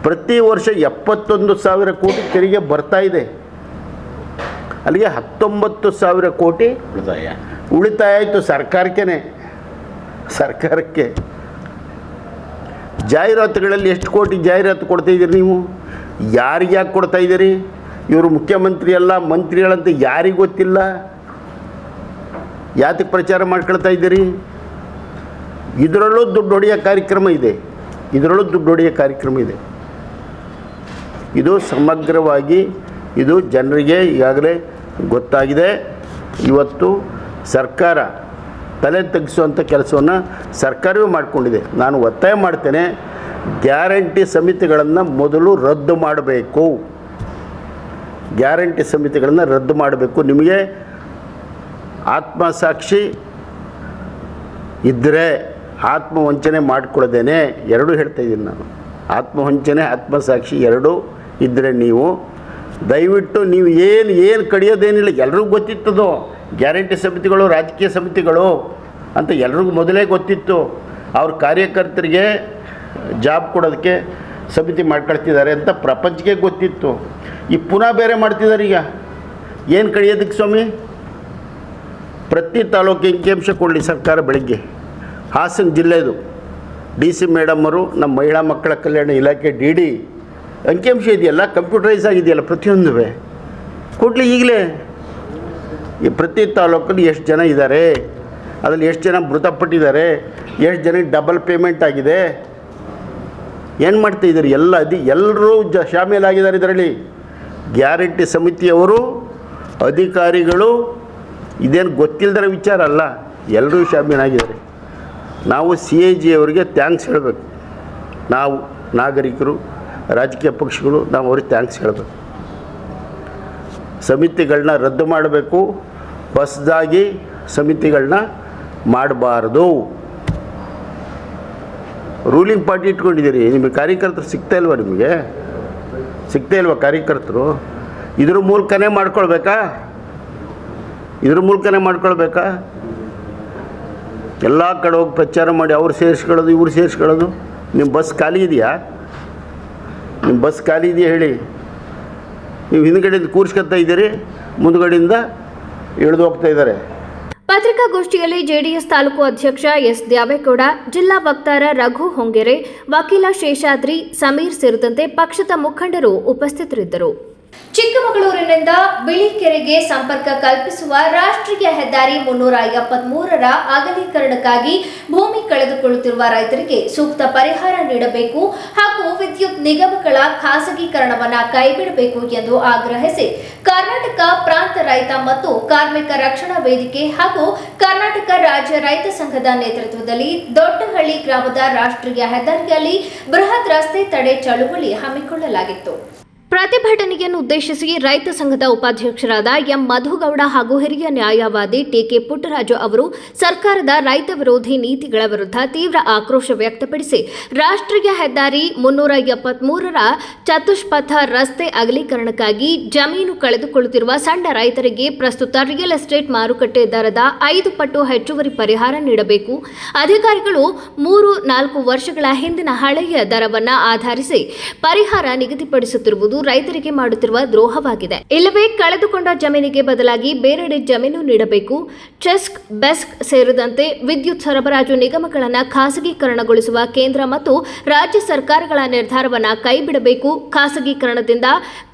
ಪ್ರತಿ ವರ್ಷ 71,000 ಕೋಟಿ ತೆರಿಗೆ ಬರ್ತಾ ಇದೆ. ಅಲ್ಲಿಗೆ 19,000 ಕೋಟಿ ಉಳಿತಾಯ ಆಯಿತು ಸರ್ಕಾರಕ್ಕೆ. ಜಾಹೀರಾತುಗಳಲ್ಲಿ ಎಷ್ಟು ಕೋಟಿ ಜಾಹೀರಾತು ಕೊಡ್ತಾಯಿದ್ದೀರಿ ನೀವು? ಯಾರಿಗೆ ಯಾಕೆ ಕೊಡ್ತಾಯಿದ್ದೀರಿ? ಇವರು ಮುಖ್ಯಮಂತ್ರಿ ಅಲ್ಲ, ಮಂತ್ರಿಗಳಂತ ಯಾರಿಗೆ ಗೊತ್ತಿಲ್ಲ. ಯಾತಕ್ಕೆ ಪ್ರಚಾರ ಮಾಡ್ಕೊಳ್ತಾ ಇದ್ದೀರಿ? ಇದರಲ್ಲೂ ದುಡ್ಡು ಹೊಡೆಯೋ ಕಾರ್ಯಕ್ರಮ ಇದೆ. ಇದು ಸಮಗ್ರವಾಗಿ ಇದು ಜನರಿಗೆ ಈಗಾಗಲೇ ಗೊತ್ತಾಗಿದೆ. ಇವತ್ತು ಸರ್ಕಾರ ತಲೆ ತಗ್ಗಿಸುವಂಥ ಕೆಲಸವನ್ನು ಸರ್ಕಾರವೇ ಮಾಡಿಕೊಂಡಿದೆ. ನಾನು ಒತ್ತಾಯ ಮಾಡ್ತೇನೆ, ಗ್ಯಾರಂಟಿ ಸಮಿತಿಗಳನ್ನು ಮೊದಲು ರದ್ದು ಮಾಡಬೇಕು. ನಿಮಗೆ ಆತ್ಮಸಾಕ್ಷಿ ಇದ್ದರೆ, ಆತ್ಮವಂಚನೆ ಮಾಡಿಕೊಳ್ಳದೇನೆ, ಎರಡೂ ಹೇಳ್ತಾಯಿದ್ದೀನಿ ನಾನು. ಆತ್ಮವಂಚನೆ, ಆತ್ಮಸಾಕ್ಷಿ ಎರಡೂ ಇದ್ದರೆ ನೀವು ದಯವಿಟ್ಟು ನೀವು ಏನು ಕಡಿಯೋದೇನಿಲ್ಲ. ಎಲ್ರಿಗೂ ಗೊತ್ತಿತ್ತದು, ಗ್ಯಾರಂಟಿ ಸಮಿತಿಗಳು ರಾಜಕೀಯ ಸಮಿತಿಗಳು ಅಂತ ಎಲ್ರಿಗೂ ಮೊದಲೇ ಗೊತ್ತಿತ್ತು. ಅವ್ರ ಕಾರ್ಯಕರ್ತರಿಗೆ ಜಾಬ್ ಕೊಡೋದಕ್ಕೆ ಸಮಿತಿ ಮಾಡ್ಕೊಳ್ತಿದ್ದಾರೆ ಅಂತ ಪ್ರಪಂಚಕ್ಕೆ ಗೊತ್ತಿತ್ತು. ಈ ಪುನಃ ಬೇರೆ ಮಾಡ್ತಿದ್ದಾರೆ. ಈಗ ಏನು ಕಡಿಯೋದಕ್ಕೆ ಸ್ವಾಮಿ? ಪ್ರತಿ ತಾಲೂಕಿಗೆ ಅಂಕಿಅಂಶ ಕೊಡಲಿ ಸರ್ಕಾರ. ಬೆಳಗ್ಗೆ ಹಾಸನ ಜಿಲ್ಲೆದು DC ಮೇಡಮ್ಮರು, ನಮ್ಮ ಮಹಿಳಾ ಮಕ್ಕಳ ಕಲ್ಯಾಣ ಇಲಾಖೆ DD ಅಂಕಿಅಂಶ ಇದೆಯಲ್ಲ, ಕಂಪ್ಯೂಟರೈಸ್ ಆಗಿದೆಯಲ್ಲ, ಪ್ರತಿಯೊಂದು ಕೊಡಲಿ ಈಗಲೇ. ಈ ಪ್ರತಿ ತಾಲೂಕಲ್ಲಿ ಎಷ್ಟು ಜನ ಇದ್ದಾರೆ, ಅದರಲ್ಲಿ ಎಷ್ಟು ಜನ ಮೃತಪಟ್ಟಿದ್ದಾರೆ, ಎಷ್ಟು ಜನಕ್ಕೆ ಡಬಲ್ ಪೇಮೆಂಟ್ ಆಗಿದೆ, ಏನು ಮಾಡ್ತಾಯಿದ್ದಾರೆ ಎಲ್ಲ ಎಲ್ಲರೂ ಶಾಮೀಲಾಗಿದ್ದಾರೆ ಇದರಲ್ಲಿ. ಗ್ಯಾರಂಟಿ ಸಮಿತಿಯವರು, ಅಧಿಕಾರಿಗಳು, ಇದೇನು ಗೊತ್ತಿಲ್ಲದರ ವಿಚಾರ ಅಲ್ಲ, ಎಲ್ಲರೂ ಶಾಮೀಲಾಗಿದ್ದಾರೆ. ನಾವು CAG ಅವರಿಗೆ ಥ್ಯಾಂಕ್ಸ್ ಹೇಳಬೇಕು. ನಾವು ನಾಗರಿಕರು, ರಾಜಕೀಯ ಪಕ್ಷಗಳು, ನಾವು ಅವ್ರಿಗೆ ಥ್ಯಾಂಕ್ಸ್ ಹೇಳಬೇಕು. ಸಮಿತಿಗಳನ್ನ ರದ್ದು ಮಾಡಬೇಕು, ಹೊಸದಾಗಿ ಸಮಿತಿಗಳನ್ನ ಮಾಡಬಾರ್ದು. ರೂಲಿಂಗ್ ಪಾರ್ಟಿ ಇಟ್ಕೊಂಡಿದ್ದೀರಿ, ನಿಮಗೆ ಕಾರ್ಯಕರ್ತರು ಸಿಗ್ತಾ ಇಲ್ವಾ ಕಾರ್ಯಕರ್ತರು? ಇದ್ರ ಮೂಲಕನೇ ಮಾಡ್ಕೊಳ್ಬೇಕಾ? ಎಲ್ಲ ಕಡೆ ಹೋಗಿ ಪ್ರಚಾರ ಮಾಡಿ ಅವ್ರು ಸೇರಿಸ್ಕೊಳ್ಳೋದು, ಇವ್ರು ಸೇರಿಸ್ಕೊಳ್ಳೋದು. ನಿಮ್ಮ ಬಸ್ ಖಾಲಿ ಇದೆಯಾ ಹೇಳಿ? ನೀವು ಹಿಂದ್ಗಡೆಯಿಂದ ಕೂರಿಸ್ಕೊತಾ ಇದ್ದೀರಿ, ಮುಂದ್ಗಡೆಯಿಂದ ಇಳಿದು ಹೋಗ್ತಾ ಇದ್ದಾರೆ. ಪತ್ರಿಕಾಗೋಷ್ಠಿಯಲ್ಲಿ ಜೆಡಿಎಸ್ ತಾಲೂಕು ಅಧ್ಯಕ್ಷ ಎಸ್ ದ್ಯಾವೇಗೌಡ, ಜಿಲ್ಲಾ ವಕ್ತಾರ ರಘು ಹೊಂಗೆರೆ, ವಕೀಲ ಶೇಷಾದ್ರಿ, ಸಮೀರ್ ಸೇರಿದಂತೆ ಪಕ್ಷದ ಮುಖಂಡರು ಉಪಸ್ಥಿತರಿದ್ದರು. ಚಿಕ್ಕಮಗಳೂರಿನಿಂದ ಬಿಳಿಕೆರೆಗೆ ಸಂಪರ್ಕ ಕಲ್ಪಿಸುವ ರಾಷ್ಟ್ರೀಯ ಹೆದ್ದಾರಿ 373ರ ಅಗಲೀಕರಣಕ್ಕಾಗಿ ಭೂಮಿ ಕಳೆದುಕೊಳ್ಳುತ್ತಿರುವ ರೈತರಿಗೆ ಸೂಕ್ತ ಪರಿಹಾರ ನೀಡಬೇಕು ಹಾಗೂ ವಿದ್ಯುತ್ ನಿಗಮಗಳ ಖಾಸಗೀಕರಣವನ್ನು ಕೈಬಿಡಬೇಕು ಎಂದು ಆಗ್ರಹಿಸಿ ಕರ್ನಾಟಕ ಪ್ರಾಂತ ರೈತ ಮತ್ತು ಕಾರ್ಮಿಕ ರಕ್ಷಣಾ ವೇದಿಕೆ ಹಾಗೂ ಕರ್ನಾಟಕ ರಾಜ್ಯ ರೈತ ಸಂಘದ ನೇತೃತ್ವದಲ್ಲಿ ದೊಡ್ಡಹಳ್ಳಿ ಗ್ರಾಮದ ರಾಷ್ಟ್ರೀಯ ಹೆದ್ದಾರಿಯಲ್ಲಿ ಬೃಹತ್ ರಸ್ತೆ ತಡೆ ಚಳುವಳಿ ಹಮ್ಮಿಕೊಳ್ಳಲಾಗಿತ್ತು. ಪ್ರತಿಭಟನೆಯನ್ನು ಉದ್ದೇಶಿಸಿ ರೈತ ಸಂಘದ ಉಪಾಧ್ಯಕ್ಷರಾದ ಎಂ ಮಧುಗೌಡ ಹಾಗೂ ಹಿರಿಯ ನ್ಯಾಯವಾದಿ ಟಿಕೆ ಪುಟ್ಟರಾಜು ಅವರು ಸರ್ಕಾರದ ರೈತ ವಿರೋಧಿ ನೀತಿಗಳ ವಿರುದ್ಧ ತೀವ್ರ ಆಕ್ರೋಶ ವ್ಯಕ್ತಪಡಿಸಿ ರಾಷ್ಟ್ರೀಯ ಹೆದ್ದಾರಿ 373ರ ಚತುಷ್ಪಥ ರಸ್ತೆ ಅಗಲೀಕರಣಕ್ಕಾಗಿ ಜಮೀನು ಕಳೆದುಕೊಳ್ಳುತ್ತಿರುವ ಸಣ್ಣ ರೈತರಿಗೆ ಪ್ರಸ್ತುತ ರಿಯಲ್ ಎಸ್ಟೇಟ್ ಮಾರುಕಟ್ಟೆ ದರದ 5 ಪಟ್ಟು ಹೆಚ್ಚುವರಿ ಪರಿಹಾರ ನೀಡಬೇಕು. ಅಧಿಕಾರಿಗಳು 3-4 ವರ್ಷಗಳ ಹಿಂದಿನ ಹಳೆಯ ದರವನ್ನು ಆಧರಿಸಿ ಪರಿಹಾರ ನಿಗದಿಪಡಿಸುತ್ತಿರುವುದು ರೈತರಿಗೆ ಮಾಡುತ್ತಿರುವ ದ್ರೋಹವಾಗಿದೆ. ಇಲ್ಲವೇ ಕಳೆದುಕೊಂಡ ಜಮೀನಿಗೆ ಬದಲಾಗಿ ಬೇರೆಡೆ ಜಮೀನು ನೀಡಬೇಕು. ಚೆಸ್ಕ್, ಬೆಸ್ಕ್ ಸೇರಿದಂತೆ ವಿದ್ಯುತ್ ಸರಬರಾಜು ನಿಗಮಗಳನ್ನು ಖಾಸಗೀಕರಣಗೊಳಿಸುವ ಕೇಂದ್ರ ಮತ್ತು ರಾಜ್ಯ ಸರ್ಕಾರಗಳ ನಿರ್ಧಾರವನ್ನು ಕೈಬಿಡಬೇಕು. ಖಾಸಗೀಕರಣದಿಂದ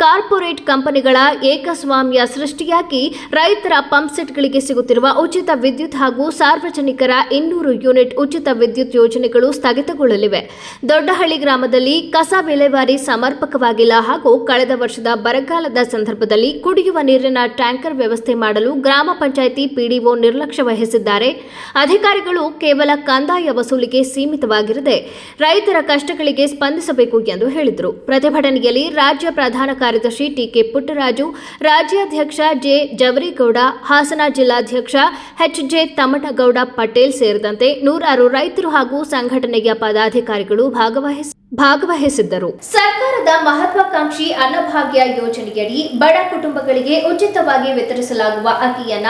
ಕಾರ್ಪೊರೇಟ್ ಕಂಪನಿಗಳ ಏಕಸ್ವಾಮ್ಯ ಸೃಷ್ಟಿಯಾಗಿ ರೈತರ ಪಂಪ್ಸೆಟ್ಗಳಿಗೆ ಸಿಗುತ್ತಿರುವ ಉಚಿತ ವಿದ್ಯುತ್ ಹಾಗೂ ಸಾರ್ವಜನಿಕರ 200 ಯೂನಿಟ್ ಉಚಿತ ವಿದ್ಯುತ್ ಯೋಜನೆಗಳು ಸ್ಥಗಿತಗೊಳ್ಳಲಿವೆ. ದೊಡ್ಡಹಳ್ಳಿ ಗ್ರಾಮದಲ್ಲಿ ಕಸ ವಿಲೇವಾರಿ ಸಮರ್ಪಕವಾಗಿಲ್ಲ ಹಾಗೂ ಕಳೆದ ವರ್ಷದ ಬರಗಾಲದ ಸಂದರ್ಭದಲ್ಲಿ ಕುಡಿಯುವ ನೀರಿನ ಟ್ಯಾಂಕರ್ ವ್ಯವಸ್ಥೆ ಮಾಡಲು ಗ್ರಾಮ ಪಂಚಾಯಿತಿ ಪಿಡಿಒ ನಿರ್ಲಕ್ಷ್ಯ ವಹಿಸಿದ್ದಾರೆ. ಅಧಿಕಾರಿಗಳು ಕೇವಲ ಕಂದಾಯ ವಸೂಲಿಗೆ ಸೀಮಿತವಾಗಿರದೆ ರೈತರ ಕಷ್ಟಗಳಿಗೆ ಸ್ಪಂದಿಸಬೇಕು ಎಂದು ಹೇಳಿದರು. ಪ್ರತಿಭಟನೆಯಲ್ಲಿ ರಾಜ್ಯ ಪ್ರಧಾನ ಕಾರ್ಯದರ್ಶಿ ಟಿಕೆ ಪುಟ್ಟರಾಜು, ರಾಜ್ಯಾಧ್ಯಕ್ಷ ಜೆ ಜವರೇಗೌಡ, ಹಾಸನ ಜಿಲ್ಲಾಧ್ಯಕ್ಷ ಎಚ್ಜೆ ತಮ್ಮನಗೌಡ ಪಟೇಲ್ ಸೇರಿದಂತೆ ನೂರಾರು ರೈತರು ಹಾಗೂ ಸಂಘಟನೆಯ ಪದಾಧಿಕಾರಿಗಳು ಭಾಗವಹಿಸಿದ್ದರು. ಸರ್ಕಾರದ ಮಹತ್ವಾಕಾಂಕ್ಷಿ ಅನ್ನಭಾಗ್ಯ ಯೋಜನೆಯಡಿ ಬಡ ಕುಟುಂಬಗಳಿಗೆ ಉಚಿತವಾಗಿ ವಿತರಿಸಲಾಗುವ ಅಕ್ಕಿಯನ್ನ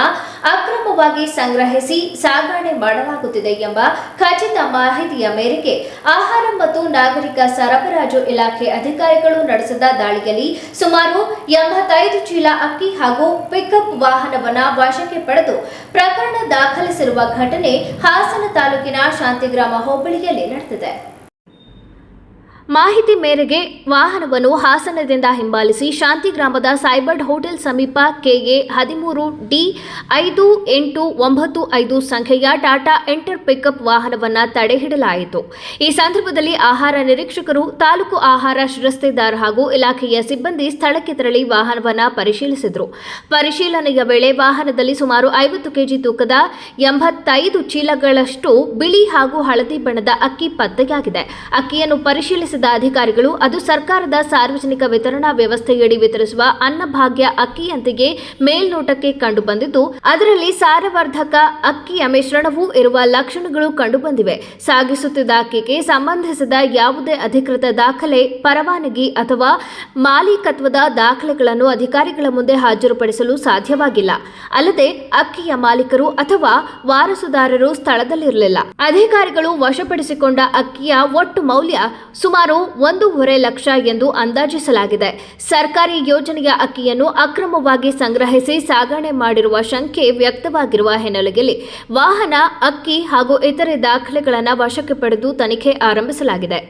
ಅಕ್ರಮವಾಗಿ ಸಂಗ್ರಹಿಸಿ ಸಾಗಣೆ ಮಾಡಲಾಗುತ್ತಿದೆ ಎಂಬ ಖಚಿತ ಮಾಹಿತಿಯ ಮೇರೆಗೆ ಆಹಾರ ಮತ್ತು ನಾಗರಿಕ ಸರಬರಾಜು ಇಲಾಖೆ ಅಧಿಕಾರಿಗಳು ನಡೆಸಿದ ದಾಳಿಯಲ್ಲಿ ಸುಮಾರು 85 ಚೀಲ ಅಕ್ಕಿ ಹಾಗೂ ಪಿಕಪ್ ವಾಹನವನ್ನು ವಶಕ್ಕೆ ಪಡೆದು ಪ್ರಕರಣ ದಾಖಲಿಸಿರುವ ಘಟನೆ ಹಾಸನ ತಾಲೂಕಿನ ಶಾಂತಿಗ್ರಾಮ ಹೋಬಳಿಯಲ್ಲಿ ನಡೆದಿದೆ. ಮಾಹಿತಿ ಮೇರೆಗೆ ವಾಹನವನ್ನು ಹಾಸನದಿಂದ ಹಿಂಬಾಲಿಸಿ ಶಾಂತಿಗ್ರಾಮದ ಸೈಬರ್ಡ್ ಹೋಟೆಲ್ ಸಮೀಪ ಕೆಎ 13D5895 ಸಂಖ್ಯೆಯ ಟಾಟಾ ಎಂಟರ್ ಪಿಕಪ್ ವಾಹನವನ್ನು ತಡೆ ಹಿಡಿಯಲಾಯಿತು. ಈ ಸಂದರ್ಭದಲ್ಲಿ ಆಹಾರ ನಿರೀಕ್ಷಕರು, ತಾಲೂಕು ಆಹಾರ ಶಿರಸ್ತೇದಾರ್ ಹಾಗೂ ಇಲಾಖೆಯ ಸಿಬ್ಬಂದಿ ಸ್ಥಳಕ್ಕೆ ತೆರಳಿ ವಾಹನವನ್ನು ಪರಿಶೀಲಿಸಿದರು. ಪರಿಶೀಲನೆಯ ವೇಳೆ ವಾಹನದಲ್ಲಿ ಸುಮಾರು 50 ಕೆಜಿ ತೂಕದ 85 ಚೀಲಗಳಷ್ಟು ಬಿಳಿ ಹಾಗೂ ಹಳದಿ ಬಣ್ಣದ ಅಕ್ಕಿ ಪತ್ತೆಯಾಗಿದೆ. ಅಕ್ಕಿಯನ್ನು ಪರಿಶೀಲಿಸಿದ ಅಧಿಕಾರಿಗಳು ಅದು ಸರ್ಕಾರದ ಸಾರ್ವಜನಿಕ ವಿತರಣಾ ವ್ಯವಸ್ಥೆಯಡಿ ವಿತರಿಸುವ ಅನ್ನಭಾಗ್ಯ ಅಕ್ಕಿಯಂತೆಯೇ ಮೇಲ್ನೋಟಕ್ಕೆ ಕಂಡುಬಂದಿದ್ದು, ಅದರಲ್ಲಿ ಸಾರವರ್ಧಕ ಅಕ್ಕಿಯ ಮಿಶ್ರಣವೂ ಇರುವ ಲಕ್ಷಣಗಳು ಕಂಡುಬಂದಿವೆ. ಸಾಗಿಸುತ್ತಿದ್ದ ಅಕ್ಕಿಗೆ ಸಂಬಂಧಿಸಿದ ಯಾವುದೇ ಅಧಿಕೃತ ದಾಖಲೆ, ಪರವಾನಗಿ ಅಥವಾ ಮಾಲೀಕತ್ವದ ದಾಖಲೆಗಳನ್ನು ಅಧಿಕಾರಿಗಳ ಮುಂದೆ ಹಾಜರುಪಡಿಸಲು ಸಾಧ್ಯವಾಗಿಲ್ಲ. ಅಲ್ಲದೆ ಅಕ್ಕಿಯ ಮಾಲೀಕರು ಅಥವಾ ವಾರಸುದಾರರು ಸ್ಥಳದಲ್ಲಿರಲಿಲ್ಲ. ಅಧಿಕಾರಿಗಳು ವಶಪಡಿಸಿಕೊಂಡ ಅಕ್ಕಿಯ ಒಟ್ಟು ಮೌಲ್ಯ ಸುಮಾರು 1.5 ಲಕ್ಷ ಎಂದು ಅಂದಾಜಿಸಲಾಗಿದೆ. ಸರ್ಕಾರಿ ಯೋಜನೆಯ ಅಕ್ಕಿಯನ್ನು ಅಕ್ರಮವಾಗಿ ಸಂಗ್ರಹಿಸಿ ಸಾಗಣೆ ಮಾಡಿರುವ ಶಂಕೆ ವ್ಯಕ್ತವಾಗಿರುವ ಹಿನ್ನೆಲೆಯಲ್ಲಿ ವಾಹನ, ಅಕ್ಕಿ ಹಾಗೂ ಇತರೆ ದಾಖಲೆಗಳನ್ನು ವಶಕ್ಕೆ ಪಡೆದು ತನಿಖೆ ಆರಂಭಿಸಲಾಗಿದೆ.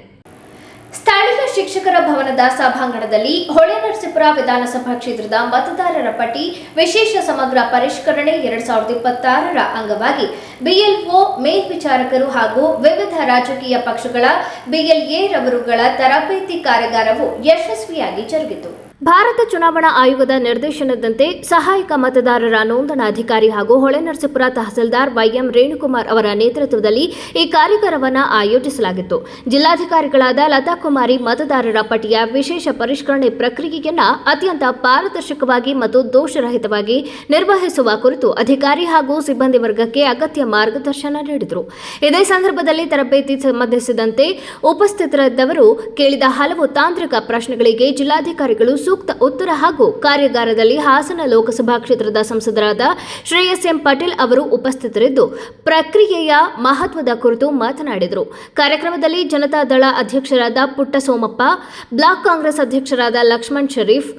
ಸ್ಥಳೀಯ ಶಿಕ್ಷಕರ ಭವನದ ಸಭಾಂಗಣದಲ್ಲಿ ಹೊಳೆನರಸೀಪುರ ವಿಧಾನಸಭಾ ಕ್ಷೇತ್ರದ ಮತದಾರರ ಪಟ್ಟಿ ವಿಶೇಷ ಸಮಗ್ರ ಪರಿಷ್ಕರಣೆ 2026ರ ಅಂಗವಾಗಿ ಬಿಎಲ್ಒ, ಮೇಲ್ವಿಚಾರಕರು ಹಾಗೂ ವಿವಿಧ ರಾಜಕೀಯ ಪಕ್ಷಗಳ ಬಿಎಲ್ಎ ರವರುಗಳ ತರಬೇತಿ ಕಾರ್ಯಾಗಾರವು ಯಶಸ್ವಿಯಾಗಿ ಜರುಗಿತು. ಭಾರತ ಚುನಾವಣಾ ಆಯೋಗದ ನಿರ್ದೇಶನದಂತೆ ಸಹಾಯಕ ಮತದಾರರ ನೋಂದಣಾಧಿಕಾರಿ ಹಾಗೂ ಹೊಳೆನರಸೀಪುರ ತಹಸೀಲ್ದಾರ್ ವೈಎಂ ರೇಣುಕುಮಾರ್ ಅವರ ನೇತೃತ್ವದಲ್ಲಿ ಈ ಕಾರ್ಯಾಗಾರವನ್ನು ಆಯೋಜಿಸಲಾಗಿತ್ತು. ಜಿಲ್ಲಾಧಿಕಾರಿಗಳಾದ ಲತಾ ಕುಮಾರಿ ಮತದಾರರ ಪಟ್ಟಿಯ ವಿಶೇಷ ಪರಿಷ್ಕರಣೆ ಪ್ರಕ್ರಿಯೆಯನ್ನು ಅತ್ಯಂತ ಪಾರದರ್ಶಕವಾಗಿ ಮತ್ತು ದೋಷರಹಿತವಾಗಿ ನಿರ್ವಹಿಸುವ ಕುರಿತು ಅಧಿಕಾರಿ ಹಾಗೂ ಸಿಬ್ಬಂದಿ ವರ್ಗಕ್ಕೆ ಅಗತ್ಯ ಮಾರ್ಗದರ್ಶನ ನೀಡಿದರು. ಇದೇ ಸಂದರ್ಭದಲ್ಲಿ ತರಬೇತಿ ಸಂಬಂಧಿಸಿದಂತೆ ಉಪಸ್ಥಿತರಿದ್ದವರು ಕೇಳಿದ ಹಲವು ತಾಂತ್ರಿಕ ಪ್ರಶ್ನೆಗಳಿಗೆ ಜಿಲ್ಲಾಧಿಕಾರಿಗಳು ಸೂಕ್ತ ಉತ್ತರ ಹಾಗೂ ಕಾರ್ಯಾಗಾರದಲ್ಲಿ ಹಾಸನ ಲೋಕಸಭಾ ಕ್ಷೇತ್ರದ ಸಂಸದರಾದ ಶ್ರೇಯಸ್ ಎಂ ಪಾಟೀಲ್ ಅವರು ಉಪಸ್ಥಿತರಿದ್ದು ಪ್ರಕ್ರಿಯೆಯ ಮಹತ್ವದ ಕುರಿತು ಮಾತನಾಡಿದರು. ಕಾರ್ಯಕ್ರಮದಲ್ಲಿ ಜನತಾದಳ ಅಧ್ಯಕ್ಷರಾದ ಪುಟ್ಟ ಸೋಮಪ್ಪ, ಬ್ಲಾಕ್ ಕಾಂಗ್ರೆಸ್ ಅಧ್ಯಕ್ಷರಾದ ಲಕ್ಷ್ಮಣ್ ಶರೀಫ್,